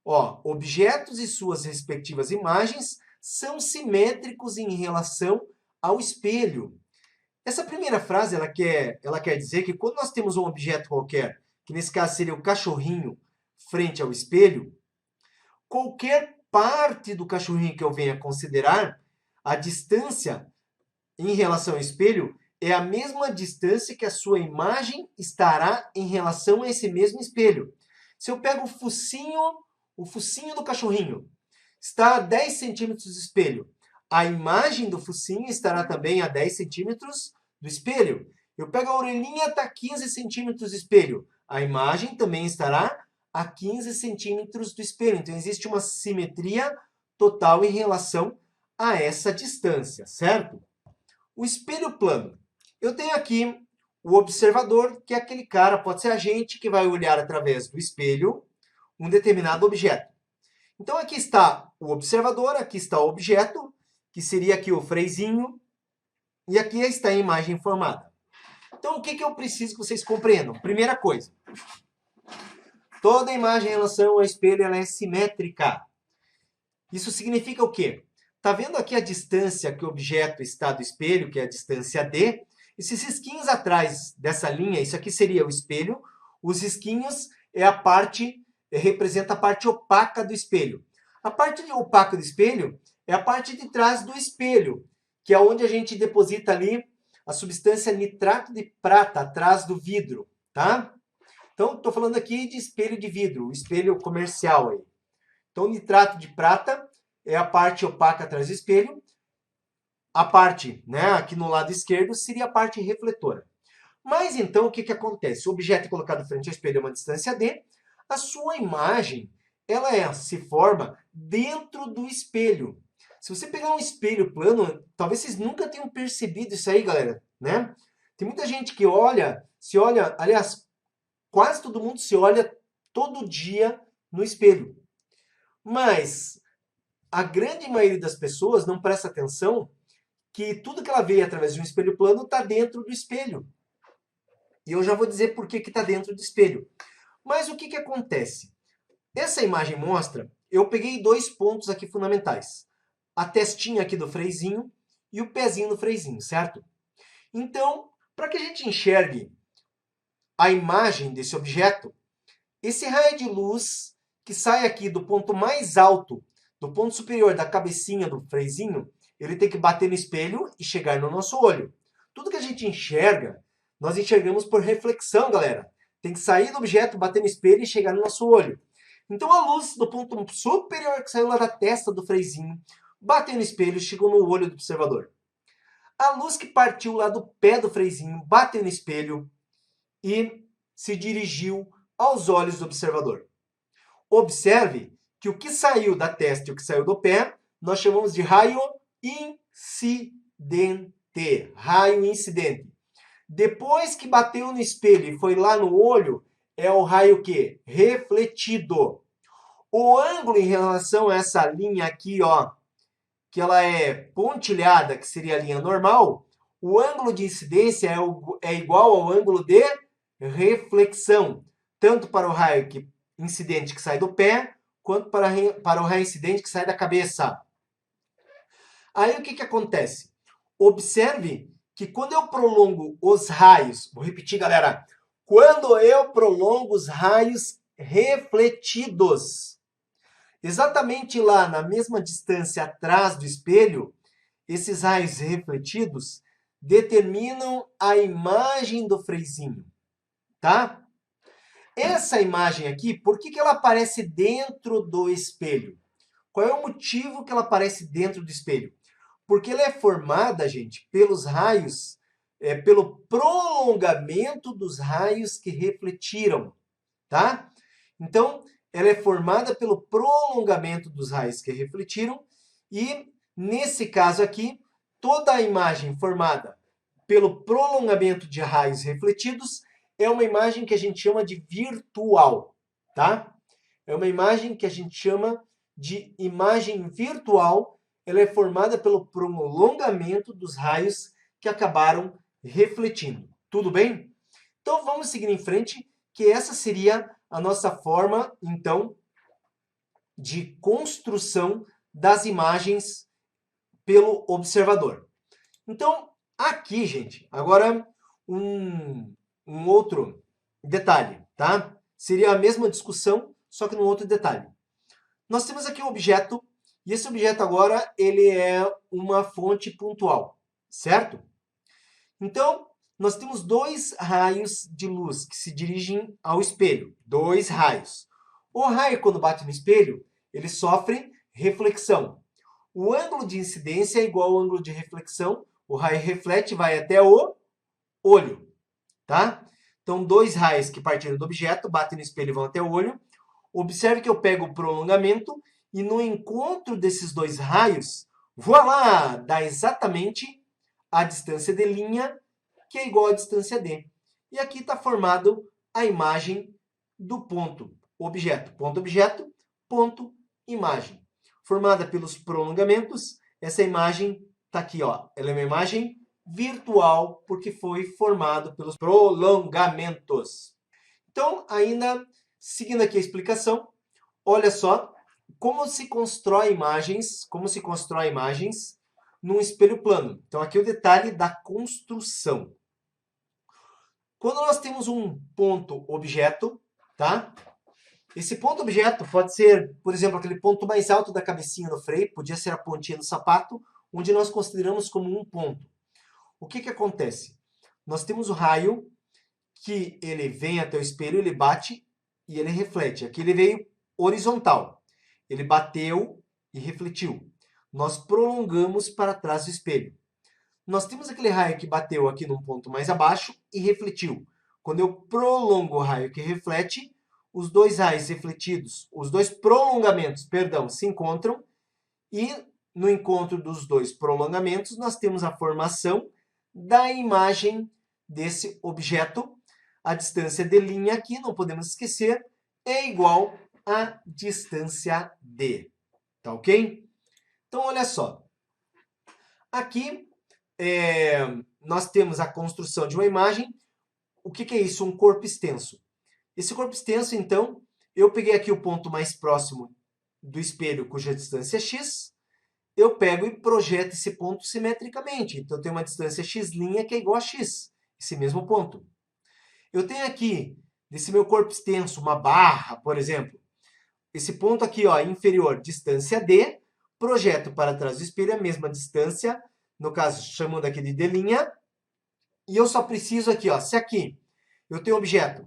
Ó, objetos e suas respectivas imagens são simétricos em relação ao espelho. Essa primeira frase, ela quer dizer que quando nós temos um objeto qualquer, que nesse caso seria o cachorrinho frente ao espelho, qualquer parte do cachorrinho que eu venha considerar, a distância em relação ao espelho é a mesma distância que a sua imagem estará em relação a esse mesmo espelho. Se eu pego o focinho do cachorrinho, está a 10 centímetros do espelho, a imagem do focinho estará também a 10 centímetros do espelho. Eu pego a orelhinha, está a 15 centímetros do espelho, a imagem também estará a 15 centímetros do espelho. Então, existe uma simetria total em relação a essa distância, certo? O espelho plano. Eu tenho aqui o observador, que é aquele cara, pode ser a gente, que vai olhar através do espelho um determinado objeto. Então, aqui está o observador, aqui está o objeto, que seria aqui o freiozinho, e aqui está a imagem formada. Então, o que eu preciso que vocês compreendam? Primeira coisa, toda imagem em relação ao espelho ela é simétrica. Isso significa o quê? Está vendo aqui a distância que o objeto está do espelho, que é a distância D? Esses risquinhos atrás dessa linha, isso aqui seria o espelho. Os risquinhos representa a parte opaca do espelho. A parte opaca do espelho é a parte de trás do espelho, que é onde a gente deposita ali a substância nitrato de prata atrás do vidro, tá? Então, estou falando aqui de espelho de vidro, o espelho comercial aí. Então, nitrato de prata é a parte opaca atrás do espelho. A parte, né, aqui no lado esquerdo, seria a parte refletora. Mas, então, o que acontece? O objeto é colocado frente ao espelho a uma distância D. A sua imagem, se forma dentro do espelho. Se você pegar um espelho plano, talvez vocês nunca tenham percebido isso aí, galera. né? Tem muita gente que se olha, aliás, quase todo mundo se olha todo dia no espelho. Mas a grande maioria das pessoas não presta atenção que tudo que ela vê através de um espelho plano está dentro do espelho. E eu já vou dizer por que está dentro do espelho. Mas o que, que acontece? Essa imagem mostra, eu peguei dois pontos aqui fundamentais. A testinha aqui do freiozinho e o pezinho do freiozinho, certo? Então, para que a gente enxergue a imagem desse objeto, esse raio de luz que sai aqui do ponto mais alto, do ponto superior da cabecinha do freiozinho, ele tem que bater no espelho e chegar no nosso olho. Tudo que a gente enxerga, nós enxergamos por reflexão, galera. Tem que sair do objeto, bater no espelho e chegar no nosso olho. Então a luz do ponto superior que saiu lá da testa do freiozinho, bateu no espelho e chegou no olho do observador. A luz que partiu lá do pé do freiozinho, bateu no espelho e se dirigiu aos olhos do observador. Observe que o que saiu da testa e o que saiu do pé, nós chamamos de raio incidente. Raio incidente. Depois que bateu no espelho e foi lá no olho, é o raio que? Refletido. O ângulo em relação a essa linha aqui, ó, que ela é pontilhada, que seria a linha normal, o ângulo de incidência é igual ao ângulo de reflexão, tanto para o raio incidente que sai do pé, quanto para o raio incidente que sai da cabeça. Aí o que acontece? Observe que quando eu prolongo os raios, vou repetir, galera, quando eu prolongo os raios refletidos, exatamente lá na mesma distância atrás do espelho, esses raios refletidos determinam a imagem do freiozinho, tá? Essa imagem aqui, por que ela aparece dentro do espelho? Qual é o motivo que ela aparece dentro do espelho? Porque ela é formada, gente, pelos raios, pelo prolongamento dos raios que refletiram, tá? Então, ela é formada pelo prolongamento dos raios que refletiram e, nesse caso aqui, toda a imagem formada pelo prolongamento de raios refletidos é uma imagem que a gente chama de virtual, tá? É uma imagem que a gente chama de imagem virtual. Ela é formada pelo prolongamento dos raios que acabaram refletindo. Tudo bem? Então, vamos seguir em frente, que essa seria a nossa forma, então, de construção das imagens pelo observador. Então, aqui, gente, agora um outro detalhe, tá? Seria a mesma discussão, só que num outro detalhe. Nós temos aqui um objeto, e esse objeto agora, ele é uma fonte pontual, certo? Então, nós temos dois raios de luz que se dirigem ao espelho. Dois raios. O raio, quando bate no espelho, ele sofre reflexão. O ângulo de incidência é igual ao ângulo de reflexão. O raio reflete e vai até o olho, tá? Então, dois raios que partiram do objeto, batem no espelho e vão até o olho. Observe que eu pego o prolongamento e no encontro desses dois raios, voilá, dá exatamente a distância de linha, que é igual à distância D. E aqui está formado a imagem do ponto objeto. Ponto objeto, ponto imagem. Formada pelos prolongamentos, essa imagem está aqui, ó. Ela é uma imagem virtual, porque foi formado pelos prolongamentos. Então, ainda seguindo aqui a explicação, olha só como se constrói imagens, num espelho plano. Então, aqui é o detalhe da construção. Quando nós temos um ponto objeto, tá? Esse ponto objeto pode ser, por exemplo, aquele ponto mais alto da cabecinha do freio, podia ser a pontinha do sapato, onde nós consideramos como um ponto. O que acontece? Nós temos o raio que ele vem até o espelho, ele bate e ele reflete. Aqui ele veio horizontal. Ele bateu e refletiu. Nós prolongamos para trás do espelho. Nós temos aquele raio que bateu aqui num ponto mais abaixo e refletiu. Quando eu prolongo o raio que reflete, os dois raios refletidos, os dois prolongamentos, perdão, se encontram e no encontro dos dois prolongamentos nós temos a formação da imagem desse objeto. A distância d' aqui, não podemos esquecer, é igual à distância d. Tá ok? Então, olha só. Aqui, nós temos a construção de uma imagem. O que é isso? Um corpo extenso. Esse corpo extenso, então, eu peguei aqui o ponto mais próximo do espelho, cuja distância é x. Eu pego e projeto esse ponto simetricamente. Então, eu tenho uma distância x' que é igual a x, esse mesmo ponto. Eu tenho aqui, desse meu corpo extenso, uma barra, por exemplo. Esse ponto aqui, ó, inferior, distância d, projeto para trás do espelho a mesma distância, no caso, chamando aqui de d', e eu só preciso aqui, ó, se aqui eu tenho um objeto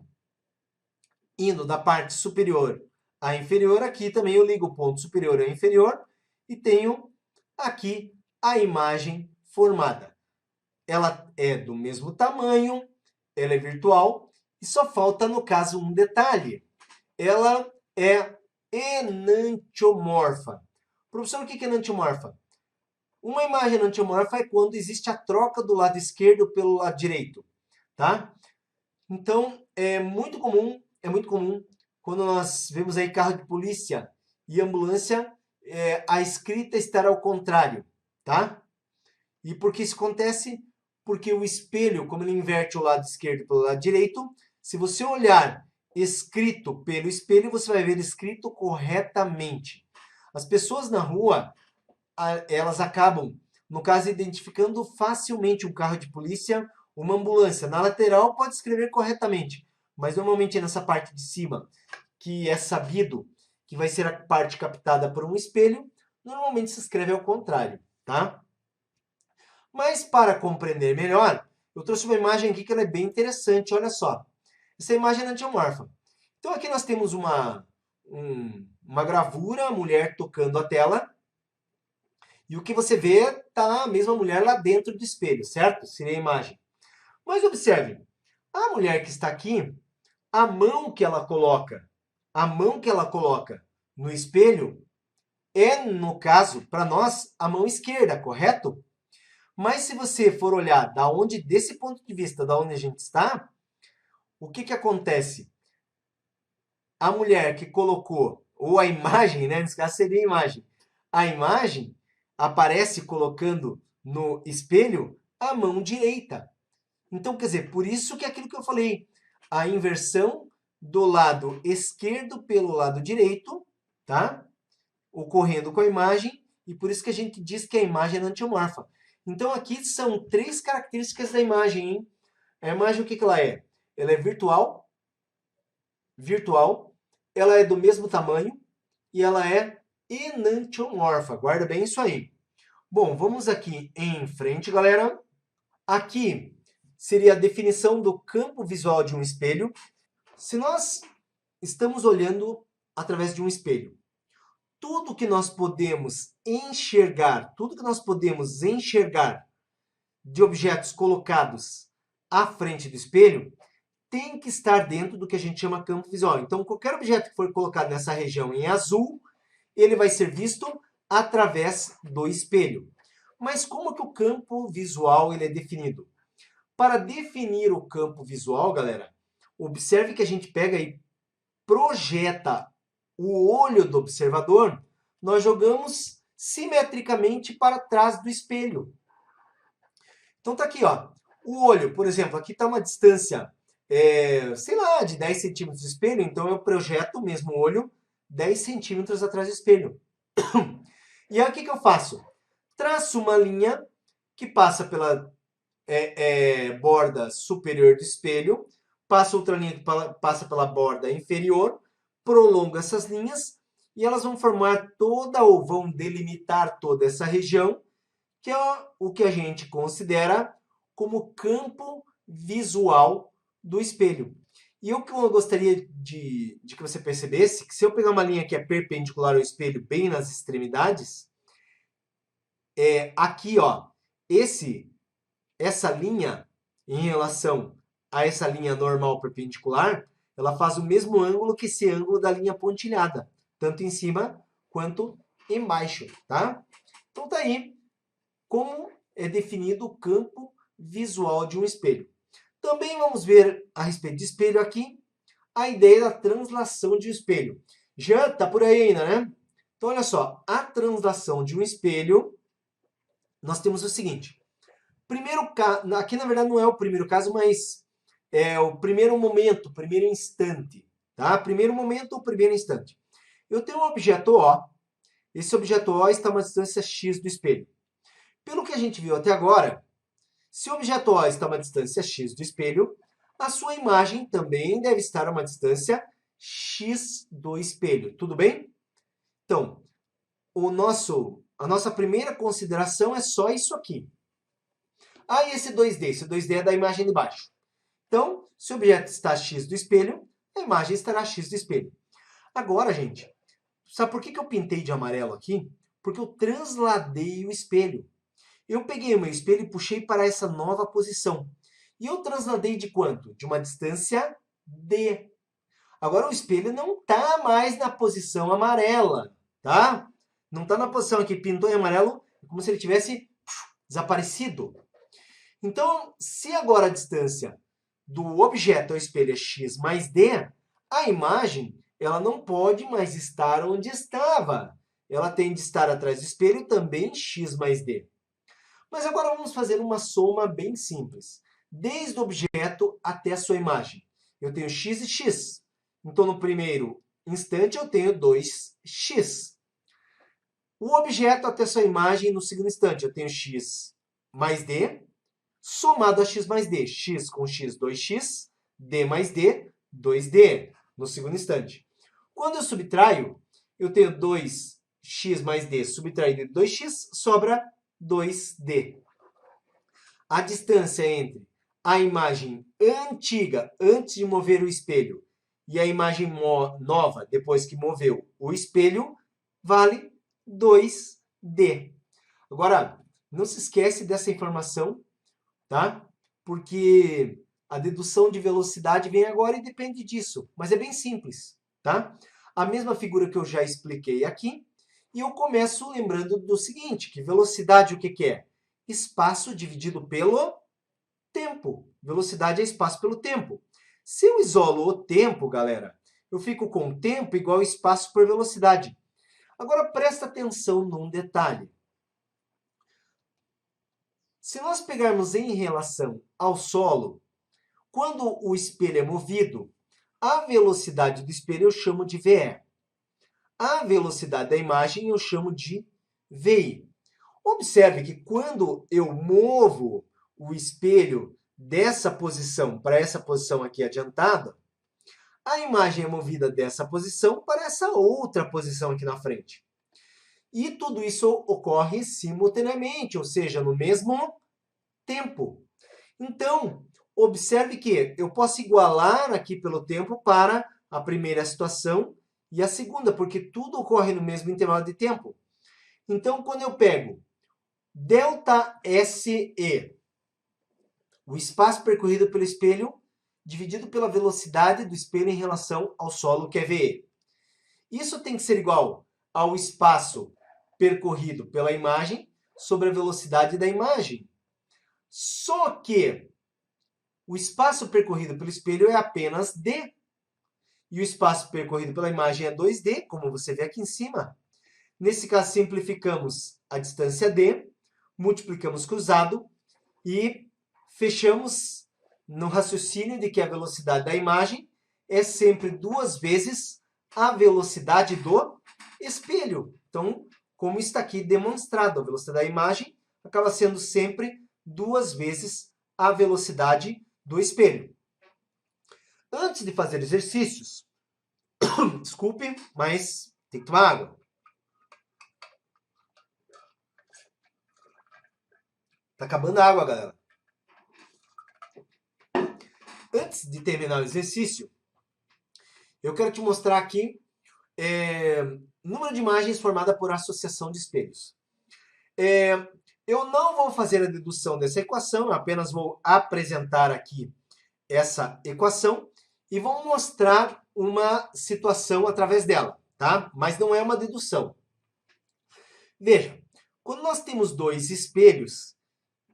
indo da parte superior à inferior, aqui também eu ligo o ponto superior ao inferior e tenho aqui a imagem formada. Ela é do mesmo tamanho, ela é virtual, e só falta, no caso, um detalhe. Ela é enantiomorfa. Professor, o que é enantiomorfa? Uma imagem enantiomorfa é quando existe a troca do lado esquerdo pelo lado direito, tá? Então, é muito comum quando nós vemos aí carro de polícia e ambulância, a escrita estar ao contrário, tá? E por que isso acontece? Porque o espelho, como ele inverte o lado esquerdo pelo lado direito, se você olhar escrito pelo espelho, você vai ver escrito corretamente. As pessoas na rua, elas acabam, no caso, identificando facilmente um carro de polícia, uma ambulância. Na lateral pode escrever corretamente, mas normalmente nessa parte de cima, que é sabido que vai ser a parte captada por um espelho, normalmente se escreve ao contrário, tá? Mas para compreender melhor, eu trouxe uma imagem aqui que ela é bem interessante, olha só. Essa imagem é antiomorfa. Então aqui nós temos uma gravura, a mulher tocando a tela, e o que você vê está a mesma mulher lá dentro do espelho, certo? Seria a imagem. Mas observe, a mulher que está aqui, a mão que ela coloca no espelho é, no caso, para nós, a mão esquerda, correto? Mas se você for olhar desse ponto de vista, da onde a gente está, o que acontece? A mulher que colocou, ou a imagem, né? Nesse caso seria a imagem. A imagem aparece colocando no espelho a mão direita. Então, quer dizer, por isso que é aquilo que eu falei, a inversão do lado esquerdo pelo lado direito, tá? Ocorrendo com a imagem, e por isso que a gente diz que a imagem é antiomorfa. Então, aqui são 3 características da imagem, hein? A imagem, o que ela é? Ela é virtual, ela é do mesmo tamanho e ela é enantiomorfa. Guarda bem isso aí. Bom, vamos aqui em frente, galera. Aqui seria a definição do campo visual de um espelho. Se nós estamos olhando através de um espelho, tudo que nós podemos enxergar de objetos colocados à frente do espelho, tem que estar dentro do que a gente chama campo visual. Então, qualquer objeto que for colocado nessa região em azul, ele vai ser visto através do espelho. Mas como que o campo visual ele é definido? Para definir o campo visual, galera, observe que a gente pega e projeta o olho do observador, nós jogamos simetricamente para trás do espelho. Então tá aqui, ó. O olho, por exemplo, aqui está uma distância, sei lá, de 10 centímetros do espelho, então eu projeto o mesmo olho 10 centímetros atrás do espelho. E aí o que eu faço? Traço uma linha que passa pela borda superior do espelho, passa outra linha que passa pela borda inferior, prolongo essas linhas e elas vão formar ou vão delimitar toda essa região, que é o que a gente considera como campo visual do espelho. E o que eu gostaria de que você percebesse, que se eu pegar uma linha que é perpendicular ao espelho, bem nas extremidades, aqui, ó, essa linha, em relação a essa linha normal perpendicular, ela faz o mesmo ângulo que esse ângulo da linha pontilhada, tanto em cima quanto embaixo, tá? Então tá aí como é definido o campo visual de um espelho. Também vamos ver a respeito de espelho aqui, a ideia da translação de um espelho. Já está por aí ainda, né? Então, olha só, a translação de um espelho, nós temos o seguinte. Primeiro caso, aqui na verdade não é o primeiro caso, mas é o primeiro momento, o primeiro instante. Tá? Primeiro momento ou primeiro instante. Eu tenho um objeto O, esse objeto O está a uma distância x do espelho. Pelo que a gente viu até agora, se o objeto O está a uma distância x do espelho, a sua imagem também deve estar a uma distância x do espelho. Tudo bem? Então, a nossa primeira consideração é só isso aqui. Ah, e esse 2D? Esse 2D é da imagem de baixo. Então, se o objeto está a x do espelho, a imagem estará a x do espelho. Agora, gente, sabe por que eu pintei de amarelo aqui? Porque eu transladei o espelho. Eu peguei o meu espelho e puxei para essa nova posição. E eu transladei de quanto? De uma distância D. Agora o espelho não está mais na posição amarela, tá? Não está na posição aqui, pintou em amarelo, como se ele tivesse desaparecido. Então, se agora a distância do objeto ao espelho é x mais d, a imagem ela não pode mais estar onde estava. Ela tem de estar atrás do espelho também x mais d. Mas agora vamos fazer uma soma bem simples. Desde o objeto até a sua imagem. Eu tenho x e x. Então, no primeiro instante, eu tenho 2x. O objeto até a sua imagem, no segundo instante, eu tenho x mais d, somado a x mais d. X com x, 2x. D mais d, 2d, no segundo instante. Quando eu subtraio, eu tenho 2x mais d subtraído de 2x, sobra 2d. A distância entre a imagem antiga, antes de mover o espelho, e a imagem nova, depois que moveu o espelho, vale 2d. Agora, não se esquece dessa informação, tá? Porque a dedução de velocidade vem agora e depende disso. Mas é bem simples, tá? A mesma figura que eu já expliquei aqui. E eu começo lembrando do seguinte, que velocidade o que é? Espaço dividido pelo tempo. Velocidade é espaço pelo tempo. Se eu isolo o tempo, galera, eu fico com tempo igual espaço por velocidade. Agora, presta atenção num detalhe. Se nós pegarmos em relação ao solo, quando o espelho é movido, a velocidade do espelho eu chamo de VE. A velocidade da imagem eu chamo de VI. Observe que quando eu movo o espelho dessa posição para essa posição aqui adiantada, a imagem é movida dessa posição para essa outra posição aqui na frente. E tudo isso ocorre simultaneamente, ou seja, no mesmo tempo. Então, observe que eu posso igualar aqui pelo tempo para a primeira situação e a segunda, porque tudo ocorre no mesmo intervalo de tempo. Então, quando eu pego ΔSE, o espaço percorrido pelo espelho, dividido pela velocidade do espelho em relação ao solo, que é VE. Isso tem que ser igual ao espaço percorrido pela imagem sobre a velocidade da imagem. Só que o espaço percorrido pelo espelho é apenas d. E o espaço percorrido pela imagem é 2d, como você vê aqui em cima. Nesse caso, simplificamos a distância d, multiplicamos cruzado e fechamos no raciocínio de que a velocidade da imagem é sempre 2 vezes a velocidade do espelho. Então, como está aqui demonstrado, a velocidade da imagem acaba sendo sempre 2 vezes a velocidade do espelho. Antes de fazer exercícios, desculpe, mas tem que tomar água. Tá acabando a água, galera. Antes de terminar o exercício, eu quero te mostrar aqui número de imagens formada por associação de espelhos. Eu não vou fazer a dedução dessa equação, eu apenas vou apresentar aqui essa equação e vou mostrar uma situação através dela, tá? Mas não é uma dedução. Veja, quando nós temos dois espelhos,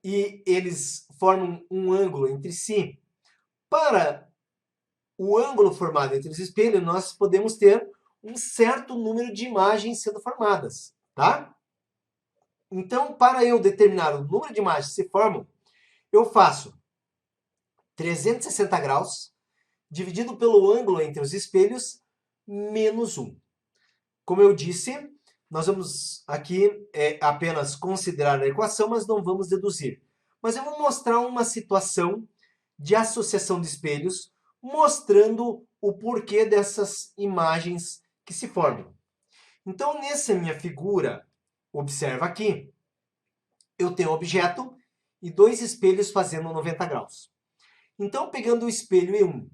e eles formam um ângulo entre si, para o ângulo formado entre os espelhos, nós podemos ter um certo número de imagens sendo formadas, tá? Então, para eu determinar o número de imagens que se formam, eu faço 360 graus, dividido pelo ângulo entre os espelhos, menos 1. Como eu disse, nós vamos aqui apenas considerar a equação, mas não vamos deduzir. Mas eu vou mostrar uma situação de associação de espelhos, mostrando o porquê dessas imagens que se formam. Então, nessa minha figura, observa aqui, eu tenho um objeto e dois espelhos fazendo 90 graus. Então, pegando o espelho E1,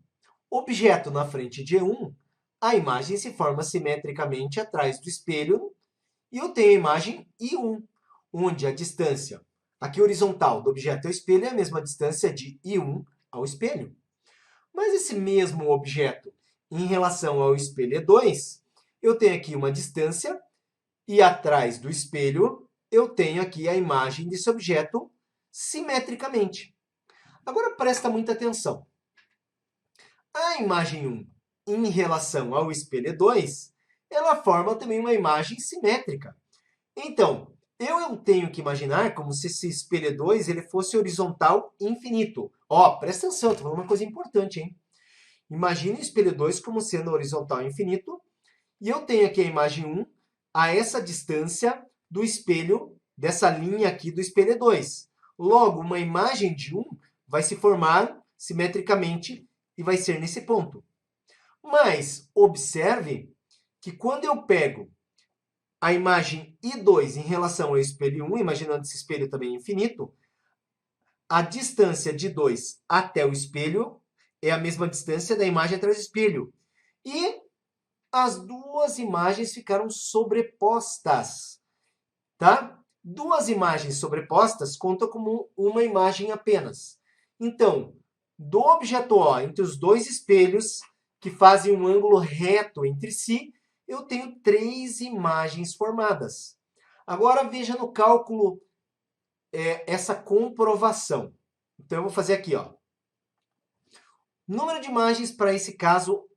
objeto na frente de E1, a imagem se forma simetricamente atrás do espelho e eu tenho a imagem I1, onde a distância aqui horizontal do objeto ao espelho é a mesma distância de I1 ao espelho. Mas esse mesmo objeto em relação ao espelho E2, eu tenho aqui uma distância e atrás do espelho eu tenho aqui a imagem desse objeto simetricamente. Agora presta muita atenção. A imagem 1 em relação ao espelho E2, ela forma também uma imagem simétrica. Então, eu tenho que imaginar como se esse espelho E2 ele fosse horizontal infinito. Ó, presta atenção, estou falando uma coisa importante, hein? Imagine o espelho 2 como sendo horizontal infinito, e eu tenho aqui a imagem 1 a essa distância do espelho, dessa linha aqui do espelho 2. Logo, uma imagem de 1 vai se formar simetricamente e vai ser nesse ponto. Mas observe que quando eu pego a imagem I2 em relação ao espelho 1, imaginando esse espelho também infinito, a distância de 2 até o espelho é a mesma distância da imagem atrás do espelho. E as duas imagens ficaram sobrepostas, tá? Duas imagens sobrepostas contam como uma imagem apenas. Então, do objeto O entre os dois espelhos que fazem um ângulo reto entre si, eu tenho 3 imagens formadas. Agora veja no cálculo essa comprovação. Então eu vou fazer aqui, ó. Número de imagens para esse caso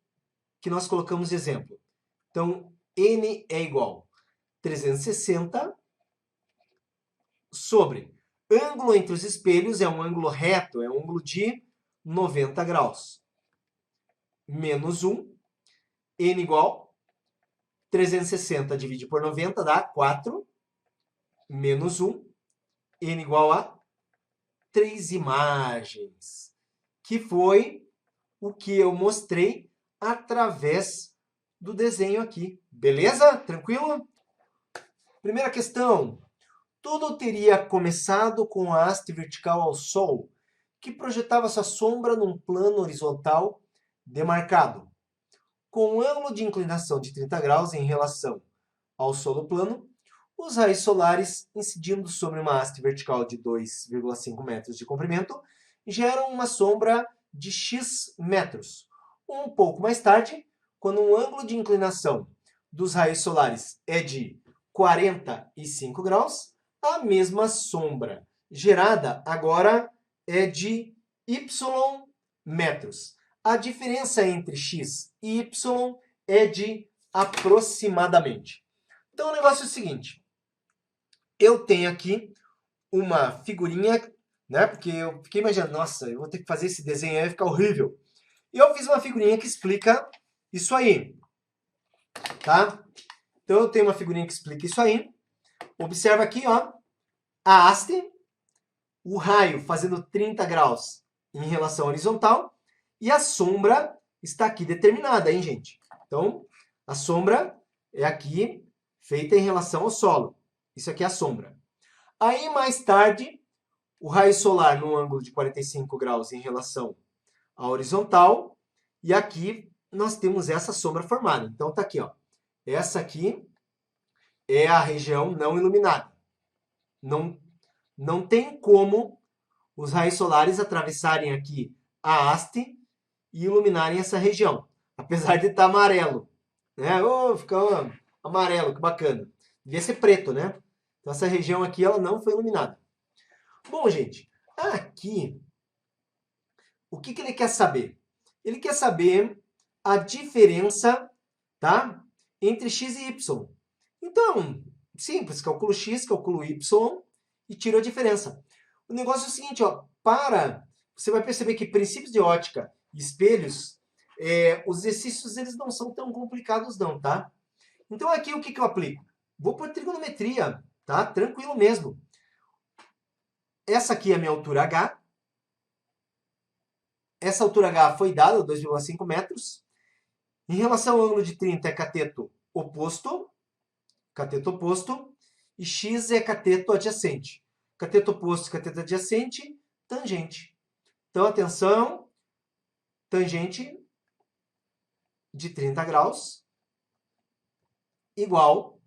que nós colocamos de exemplo. Então, n é igual a 360 sobre ângulo entre os espelhos é um ângulo reto, é um ângulo de 90 graus. Menos 1, n igual 360 dividido por 90 dá 4, menos 1, n igual a 3 imagens, que foi o que eu mostrei através do desenho aqui. Beleza? Tranquilo? Primeira questão. Tudo teria começado com a haste vertical ao Sol, que projetava sua sombra num plano horizontal demarcado. Com um ângulo de inclinação de 30 graus em relação ao solo plano, os raios solares, incidindo sobre uma haste vertical de 2,5 metros de comprimento, geram uma sombra de x metros. Um pouco mais tarde, quando o ângulo de inclinação dos raios solares é de 45 graus, a mesma sombra gerada agora é de y metros. A diferença entre x e y é de aproximadamente. Então, o negócio é o seguinte. Eu tenho aqui uma figurinha, né? Porque eu fiquei imaginando, nossa, eu vou ter que fazer esse desenho aí, vai ficar horrível. E eu fiz uma figurinha que explica isso aí, tá? Então, eu tenho uma figurinha que explica isso aí. Observa aqui, ó, a haste, o raio fazendo 30 graus em relação à horizontal, e a sombra está aqui determinada, hein, gente? Então, a sombra é aqui feita em relação ao solo. Isso aqui é a sombra. Aí, mais tarde, o raio solar no ângulo de 45 graus em relação à horizontal, e aqui nós temos essa sombra formada. Então, tá aqui, ó. Essa aqui é a região não iluminada. Não tem como os raios solares atravessarem aqui a haste e iluminarem essa região. Apesar de estar amarelo. Né? Oh, ficou amarelo, que bacana. Devia ser preto, né? Então essa região aqui ela não foi iluminada. Bom, gente, aqui, o que ele quer saber? Ele quer saber a diferença, tá? Entre x e y. Então, simples, calculo x, calculo y e tiro a diferença. O negócio é o seguinte, ó, você vai perceber que princípios de ótica e espelhos, os exercícios eles não são tão complicados não, tá? Então aqui o que eu aplico? Vou por trigonometria, tá? Tranquilo mesmo. Essa aqui é a minha altura h. Essa altura h foi dada, 2,5 metros. Em relação ao ângulo de 30 é cateto oposto, e x é cateto adjacente. Cateto oposto e cateto adjacente, tangente. Então, atenção, tangente de 30 graus igual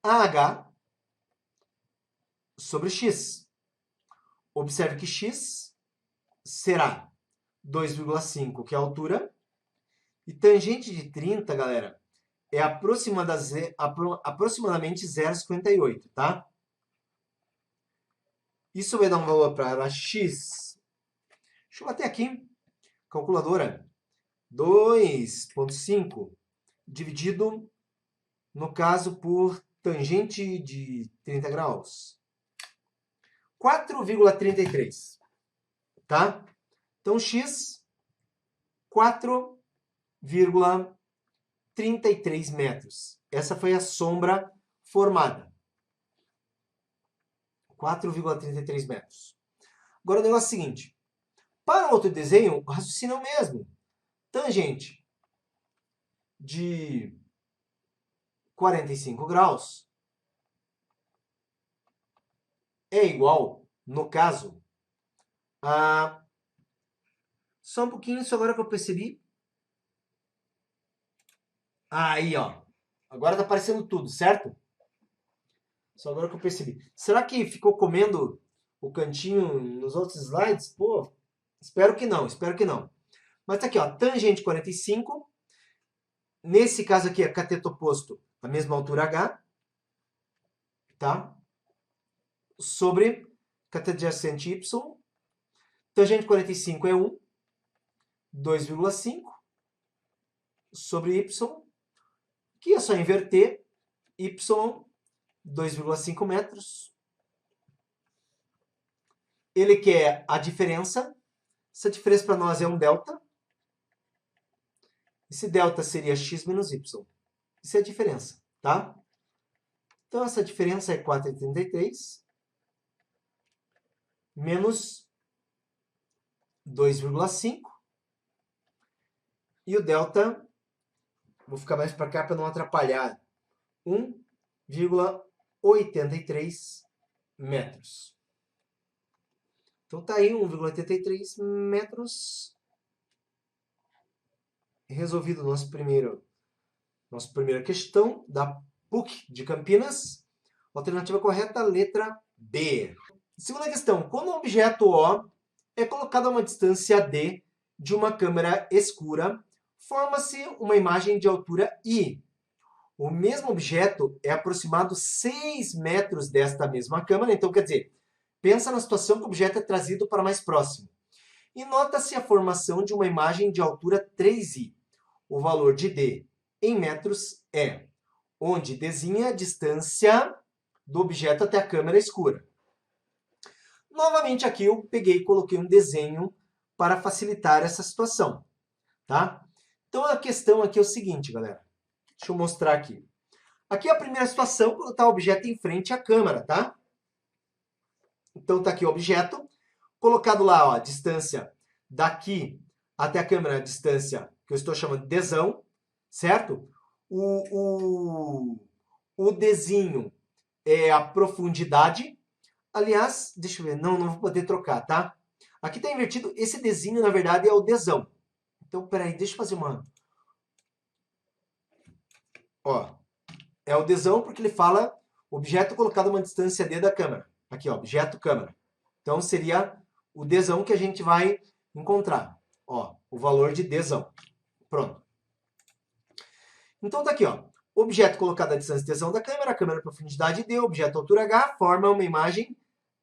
a h sobre x. Observe que x será 2,5, que é a altura, e tangente de 30, galera, é aproximadamente 0,58, tá? Isso vai dar um valor para x. Deixa eu bater aqui. Calculadora. 2,5 dividido, no caso, por tangente de 30 graus. 4,33. Tá? Então, x, 4,33 metros. Essa foi a sombra formada. 4,33 metros. Agora o negócio é o seguinte. Para outro desenho, o raciocínio é o mesmo. Tangente de 45 graus é igual, no caso, a... Só um pouquinho, isso agora que eu percebi. Aí, ó. Agora tá aparecendo tudo, certo? Só agora que eu percebi. Será que ficou comendo o cantinho nos outros slides? Pô, espero que não, espero que não. Mas tá aqui, ó, tangente 45. Nesse caso aqui é cateto oposto, a mesma altura h, tá? Sobre cateto adjacente y. Tangente 45 é 1, 2,5 sobre y, que é só inverter, y 2,5 metros. Ele quer a diferença. Essa diferença para nós é um delta. Esse delta seria x menos y. Isso é a diferença, tá? Então, essa diferença é 4,33 menos 2,5. E o delta, vou ficar mais para cá para não atrapalhar, 1,83 metros. Então, tá aí 1,83 metros. Resolvido nossa primeira questão da PUC de Campinas. Alternativa correta, letra B. Segunda questão. Quando um objeto O é colocado a uma distância D de uma câmera escura, forma-se uma imagem de altura I. O mesmo objeto é aproximado 6 metros desta mesma câmera. Então, quer dizer, pensa na situação que o objeto é trazido para mais próximo. E nota-se a formação de uma imagem de altura 3i. O valor de D em metros é, onde Dzinha é a distância do objeto até a câmera escura. Novamente aqui eu peguei e coloquei um desenho para facilitar essa situação, tá? Então a questão aqui é o seguinte, galera. Deixa eu mostrar aqui. Aqui é a primeira situação, quando está o objeto em frente à câmera, tá? Então está aqui o objeto, colocado lá, ó, a distância daqui até a câmera, a distância que eu estou chamando de Dzão, certo? O Dzinho é a profundidade. Aliás, deixa eu ver, não vou poder trocar, tá? Aqui está invertido, esse Dzinho, na verdade, é o Dzão. Então, peraí, deixa eu fazer uma... Ó, é o Dzão porque ele fala objeto colocado a uma distância D da câmera. Aqui, ó, objeto câmera. Então, seria o Dzão que a gente vai encontrar. Ó, o valor de Dzão. Pronto. Então, tá aqui, ó. Objeto colocado à distância Dzão da câmera, a câmera profundidade D, objeto altura H, forma uma imagem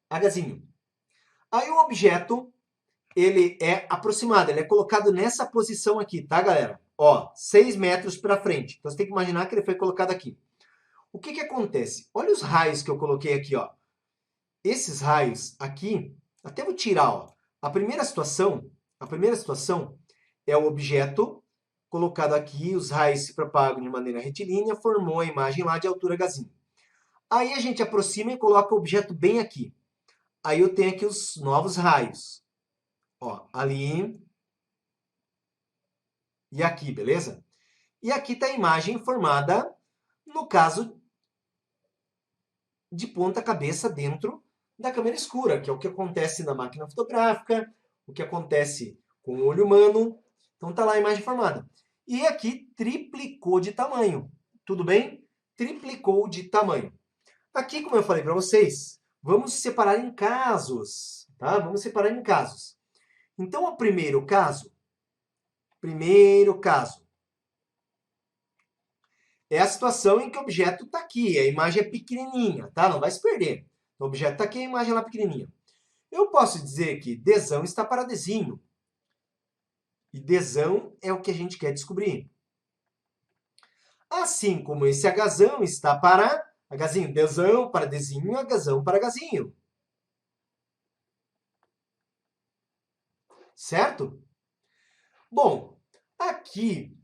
Hzinho. Aí o objeto, ele é aproximado, ele é colocado nessa posição aqui, tá, galera? Ó, 6 metros para frente. Então, você tem que imaginar que ele foi colocado aqui. O que que acontece? Olha os raios que eu coloquei aqui, ó. Esses raios aqui, até vou tirar, ó. A primeira situação é o objeto colocado aqui, os raios se propagam de maneira retilínea, formou a imagem lá de altura Hzinho. Aí a gente aproxima e coloca o objeto bem aqui. Aí eu tenho aqui os novos raios. Ó, ali e aqui, beleza? E aqui está a imagem formada, no caso, de ponta cabeça dentro da câmera escura, que é o que acontece na máquina fotográfica, o que acontece com o olho humano. Então está lá a imagem formada. E aqui triplicou de tamanho. Tudo bem? Triplicou de tamanho. Aqui, como eu falei para vocês, vamos separar em casos, tá? Vamos separar em casos. Então, o primeiro caso é a situação em que o objeto está aqui, a imagem é pequenininha, tá? Não vai se perder. O objeto está aqui, a imagem é lá pequenininha. Eu posso dizer que Dzão está para Dzinho. E Dzão é o que a gente quer descobrir. Assim como esse Hzão está para Hzinho. Dzão para Dzinho, Hzão para Hzinho. Certo? Bom, aqui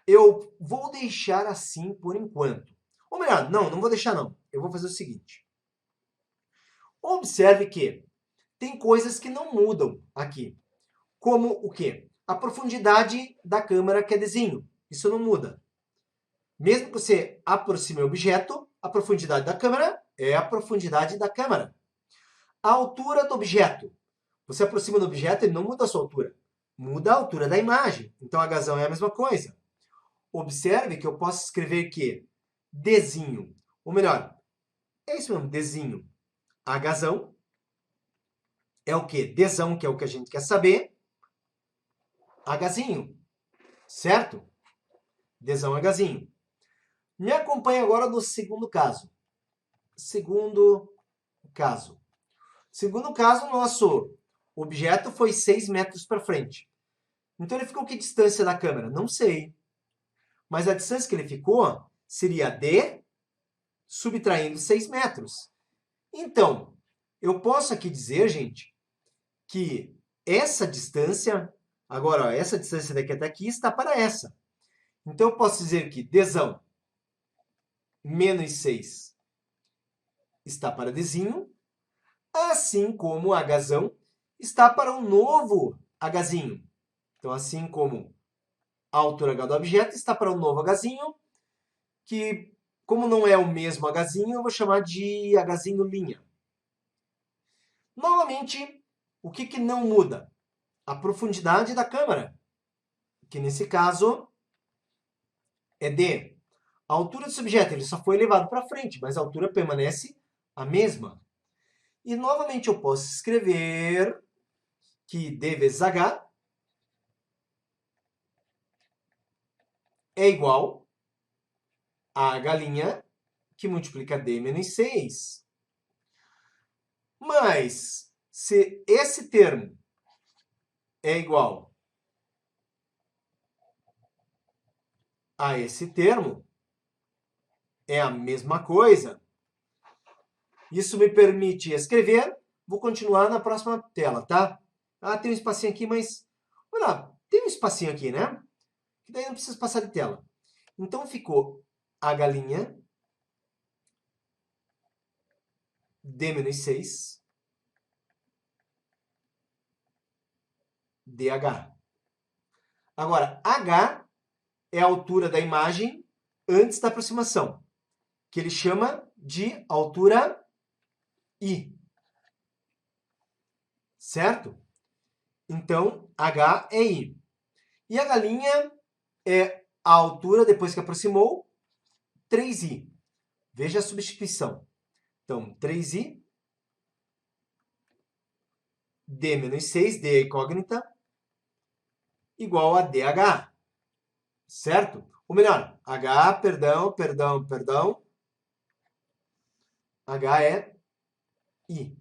eu vou deixar assim por enquanto. Ou melhor, não vou deixar não. Eu vou fazer o seguinte. Observe que tem coisas que não mudam aqui. Como o quê? A profundidade da câmera que é Dzinho. Isso não muda. Mesmo que você aproxime o objeto, a profundidade da câmera é a profundidade da câmera. A altura do objeto. Você aproxima do objeto, ele não muda a sua altura. Muda a altura da imagem. Então, a Hzão é a mesma coisa. Observe que eu posso escrever que Dzinho, ou melhor, é isso mesmo, Dzinho. Hzão é o quê? Dzão, que é o que a gente quer saber. Hzinho, certo? Dzão, Hzinho. Me acompanhe agora no segundo caso. Segundo caso, nosso objeto foi 6 metros para frente. Então, ele ficou que distância da câmera? Não sei. Mas a distância que ele ficou seria D subtraindo 6 metros. Então, eu posso aqui dizer, gente, que essa distância, agora, ó, essa distância daqui até aqui está para essa. Então, eu posso dizer que Dzão menos 6 está para Dzinho, assim como Hzão está para um novo Hzinho. Então, assim como a altura H do objeto está para um novo Hzinho, que, como não é o mesmo Hzinho, eu vou chamar de Hzinho linha. Novamente, o que não muda? A profundidade da câmera, que nesse caso é D. A altura desse objeto ele só foi elevado para frente, mas a altura permanece a mesma. E novamente eu posso escrever que D vezes H é igual a H' que multiplica D menos 6. Mas, se esse termo é igual a esse termo, é a mesma coisa. Isso me permite escrever. Vou continuar na próxima tela, tá? Ah, tem um espacinho aqui, mas... Olha lá, tem um espacinho aqui, né? Que daí não precisa passar de tela. Então, ficou H' D menos 6 DH. Agora, H é a altura da imagem antes da aproximação, que ele chama de altura I. Certo? Então, H é I. E H' é a altura, depois que aproximou, 3i. Veja a substituição. Então, 3i, D menos 6, D é incógnita, igual a DH. Certo? Ou melhor, H, perdão. H é I.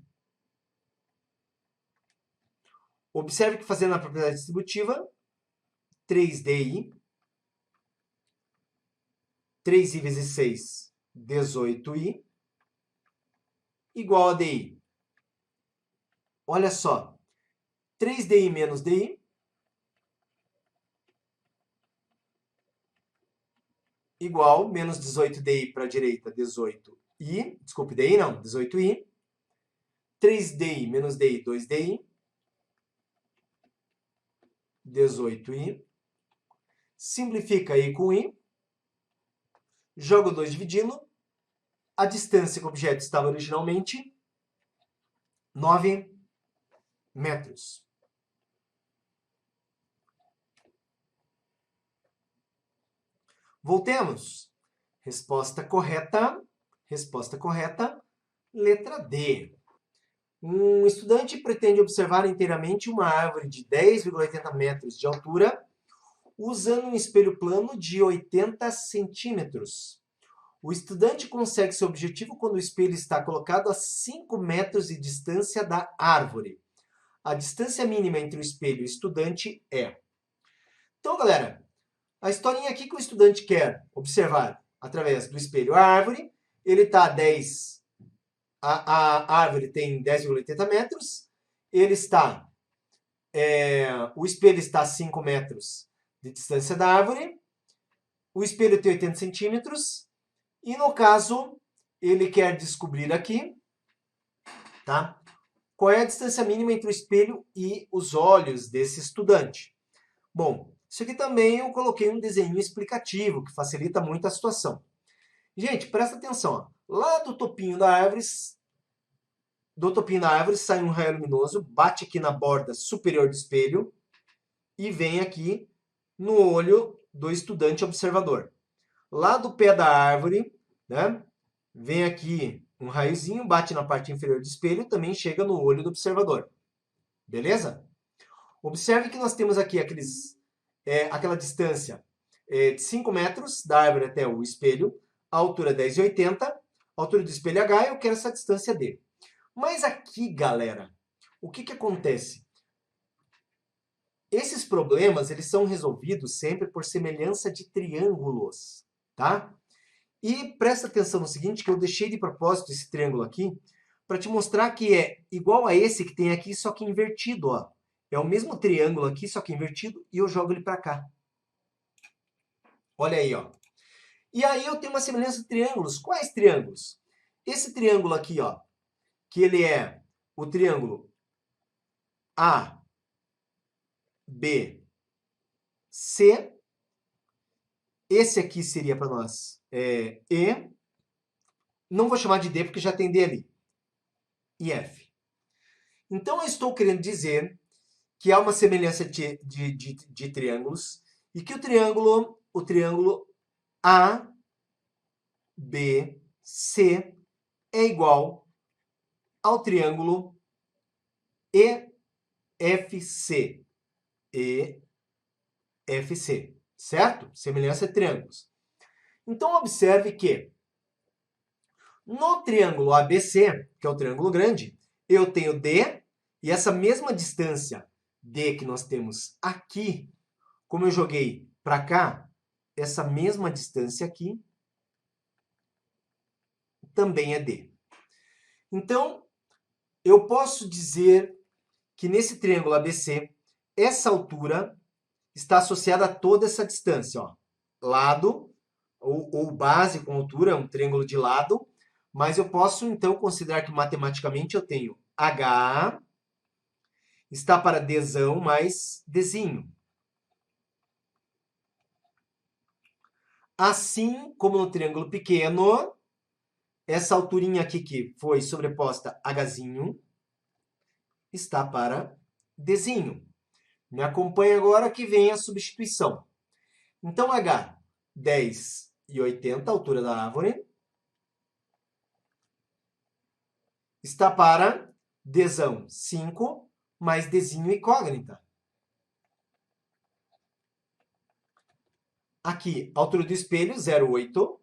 Observe que fazendo a propriedade distributiva, 3DI, 3i vezes 6, 18i, igual a DI. Olha só, 3DI menos DI, igual menos 18DI para a direita, 18i, desculpe, DI não, 18i, 3DI menos DI, 2DI, 18i, simplifica I com I, jogo 2 dividindo, a distância que o objeto estava originalmente, 9 metros. Voltemos. Resposta correta, letra D. Um estudante pretende observar inteiramente uma árvore de 10,80 metros de altura usando um espelho plano de 80 centímetros. O estudante consegue seu objetivo quando o espelho está colocado a 5 metros de distância da árvore. A distância mínima entre o espelho e o estudante é... Então, galera, a historinha aqui que o estudante quer observar através do espelho a árvore, ele está a 10... A árvore tem 10,80 metros, ele está... o espelho está a 5 metros de distância da árvore, o espelho tem 80 centímetros, e no caso, ele quer descobrir aqui, tá? Qual é a distância mínima entre o espelho e os olhos desse estudante. Bom, isso aqui também eu coloquei um desenho explicativo, que facilita muito a situação. Gente, presta atenção. Ó. Lá do topinho da árvore sai um raio luminoso, bate aqui na borda superior do espelho e vem aqui no olho do estudante observador. Lá do pé da árvore, né, vem aqui um raiozinho, bate na parte inferior do espelho, também chega no olho do observador. Beleza? Observe que nós temos aqui aquela distância de 5 metros da árvore até o espelho, a altura 10,80, a altura do espelho H, eu quero essa distância D. Mas aqui, galera, o que acontece? Esses problemas, eles são resolvidos sempre por semelhança de triângulos, tá? E presta atenção no seguinte, que eu deixei de propósito esse triângulo aqui, para te mostrar que é igual a esse que tem aqui, só que invertido, ó. É o mesmo triângulo aqui, só que invertido, e eu jogo ele para cá. Olha aí, ó. E aí eu tenho uma semelhança de triângulos. Quais triângulos? Esse triângulo aqui, ó, que ele é o triângulo A, B, C. Esse aqui seria para nós E. Não vou chamar de D porque já tem D ali. E F. Então eu estou querendo dizer que há uma semelhança de triângulos e que o triângulo A, B, C é igual ao triângulo EFC. EFC, certo? Semelhança de triângulos. Então, observe que no triângulo ABC, que é o triângulo grande, eu tenho D, e essa mesma distância D que nós temos aqui, como eu joguei para cá, essa mesma distância aqui também é D. Então, eu posso dizer que nesse triângulo ABC, essa altura está associada a toda essa distância. Ó. Lado, ou base com altura, é um triângulo de lado, mas eu posso, então, considerar que matematicamente eu tenho H está para Dzão mais Dzinho. Assim como no triângulo pequeno, essa alturinha aqui que foi sobreposta Hzinho está para Dzinho. Me acompanha agora que vem a substituição. Então, H, 10,80, altura da árvore, está para Dzão, 5, mais Dzinho incógnita. Aqui, altura do espelho, 0,8,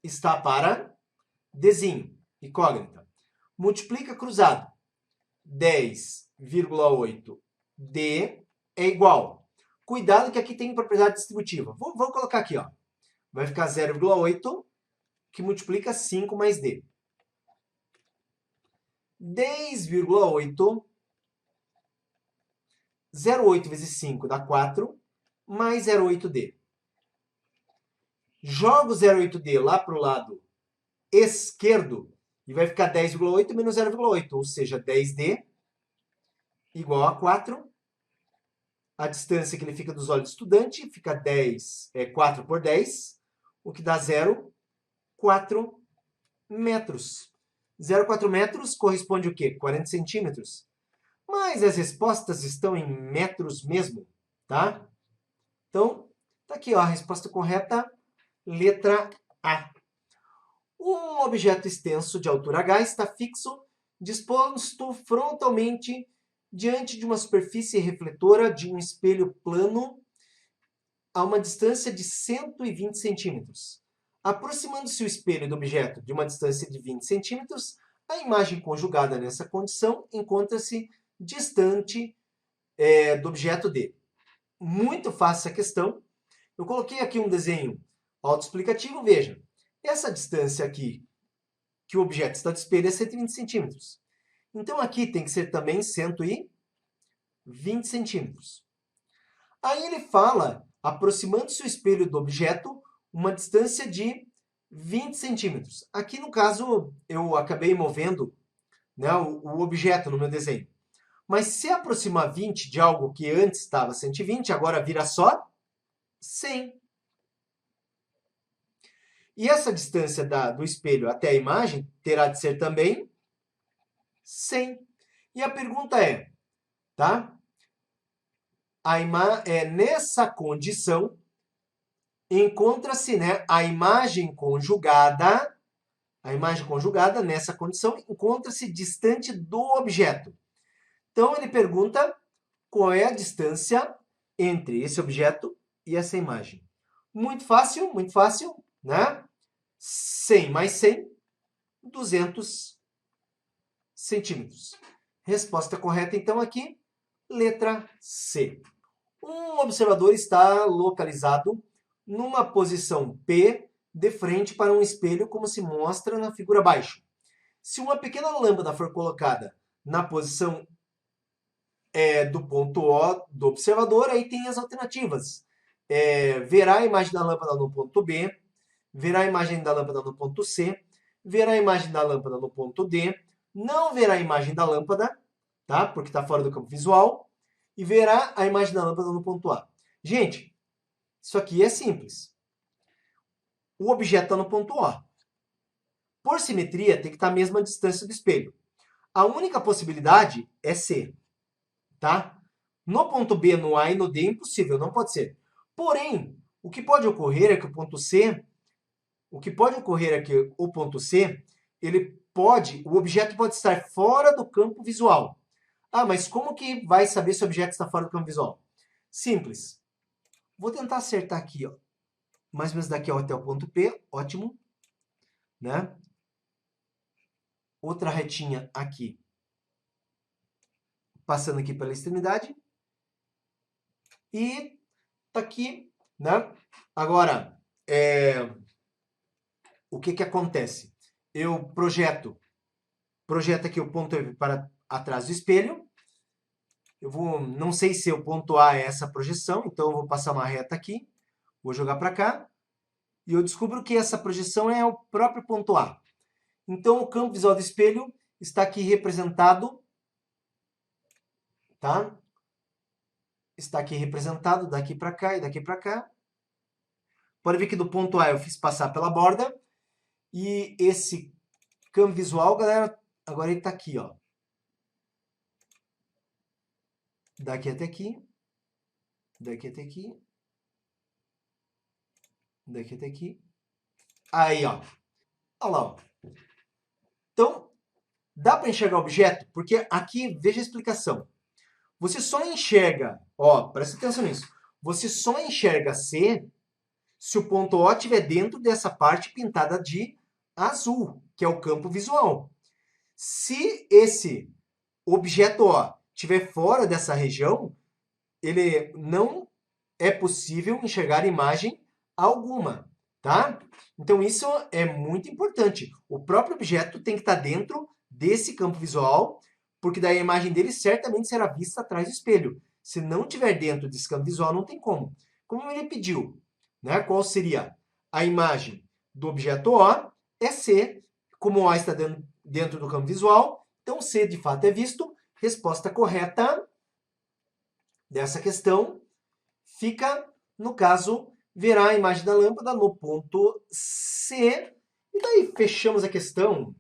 está para Dzinho, incógnita. Multiplica cruzado. 10,8D é igual. Cuidado que aqui tem propriedade distributiva. Vou colocar aqui, ó. Vai ficar 0,8, que multiplica 5 mais D. 10,8, 0,8 vezes 5 dá 4, mais 0,8D. Jogo 0,8D lá para o lado esquerdo e vai ficar 10,8 menos 0,8, ou seja, 10D igual a 4. A distância que ele fica dos olhos do estudante fica 4 por 10, o que dá 0,4 metros. 0,4 metros corresponde o quê? 40 centímetros. Mas as respostas estão em metros mesmo, tá? Então, tá aqui, ó, a resposta correta, letra A. Um objeto extenso de altura h está fixo, disposto frontalmente diante de uma superfície refletora de um espelho plano a uma distância de 120 centímetros. Aproximando-se o espelho do objeto de uma distância de 20 centímetros, a imagem conjugada nessa condição encontra-se distante do objeto D. Muito fácil essa questão. Eu coloquei aqui um desenho autoexplicativo. Veja, essa distância aqui que o objeto está do espelho é 120 centímetros. Então, aqui tem que ser também 120 centímetros. Aí ele fala, aproximando-se o espelho do objeto, uma distância de 20 centímetros. Aqui, no caso, eu acabei movendo, né, o objeto no meu desenho. Mas se aproximar 20 de algo que antes estava 120, agora vira só 100. E essa distância do espelho até a imagem terá de ser também 100. E a pergunta é, tá? Nessa condição, encontra-se, né, a imagem conjugada nessa condição, encontra-se distante do objeto. Então, ele pergunta qual é a distância entre esse objeto e essa imagem. Muito fácil, né? 100 mais 100, 200 centímetros. Resposta correta, então, aqui, letra C. Um observador está localizado numa posição P de frente para um espelho, como se mostra na figura abaixo. Se uma pequena lâmpada for colocada na posição do ponto O do observador, aí tem as alternativas. Verá a imagem da lâmpada no ponto B, verá a imagem da lâmpada no ponto C, verá a imagem da lâmpada no ponto D, não verá a imagem da lâmpada, tá? Porque está fora do campo visual, e verá a imagem da lâmpada no ponto A. Gente, isso aqui é simples. O objeto está no ponto O. Por simetria, tem que estar à mesma distância do espelho. A única possibilidade é C, tá? No ponto B, no A e no D é impossível, não pode ser. Porém, o que pode ocorrer é que o ponto C, o objeto pode estar fora do campo visual. Ah, mas como que vai saber se o objeto está fora do campo visual? Simples. Vou tentar acertar aqui, ó. Mais ou menos daqui até o ponto P, ótimo. Né? Outra retinha aqui. Passando aqui pela extremidade. E tá aqui, né? Agora, o que acontece? Eu projeto aqui o ponto E para atrás do espelho. Não sei se o ponto A é essa projeção, então eu vou passar uma reta aqui, vou jogar para cá, e eu descubro que essa projeção é o próprio ponto A. Então, o campo visual do espelho está aqui representado, tá? Está aqui representado daqui para cá e daqui para cá. Pode ver que do ponto A eu fiz passar pela borda, e esse campo visual, galera, agora ele está aqui, ó. Daqui até aqui, daqui até aqui, daqui até aqui. Aí, ó. Olha lá, ó. Então, dá para enxergar o objeto? Porque aqui, veja a explicação. Você só enxerga, ó, presta atenção nisso. Você só enxerga C se o ponto O estiver dentro dessa parte pintada de azul, que é o campo visual. Se o objeto O estiver fora dessa região, ele não é possível enxergar imagem alguma, tá? Então isso é muito importante. O próprio objeto tem que estar dentro desse campo visual, porque daí a imagem dele certamente será vista atrás do espelho. Se não estiver dentro desse campo visual, não tem como. Como ele pediu, né? Qual seria a imagem do objeto O? É C. Como O está dentro do campo visual, então C de fato é visto. Resposta correta dessa questão fica, no caso, verá a imagem da lâmpada no ponto C. E daí fechamos a questão.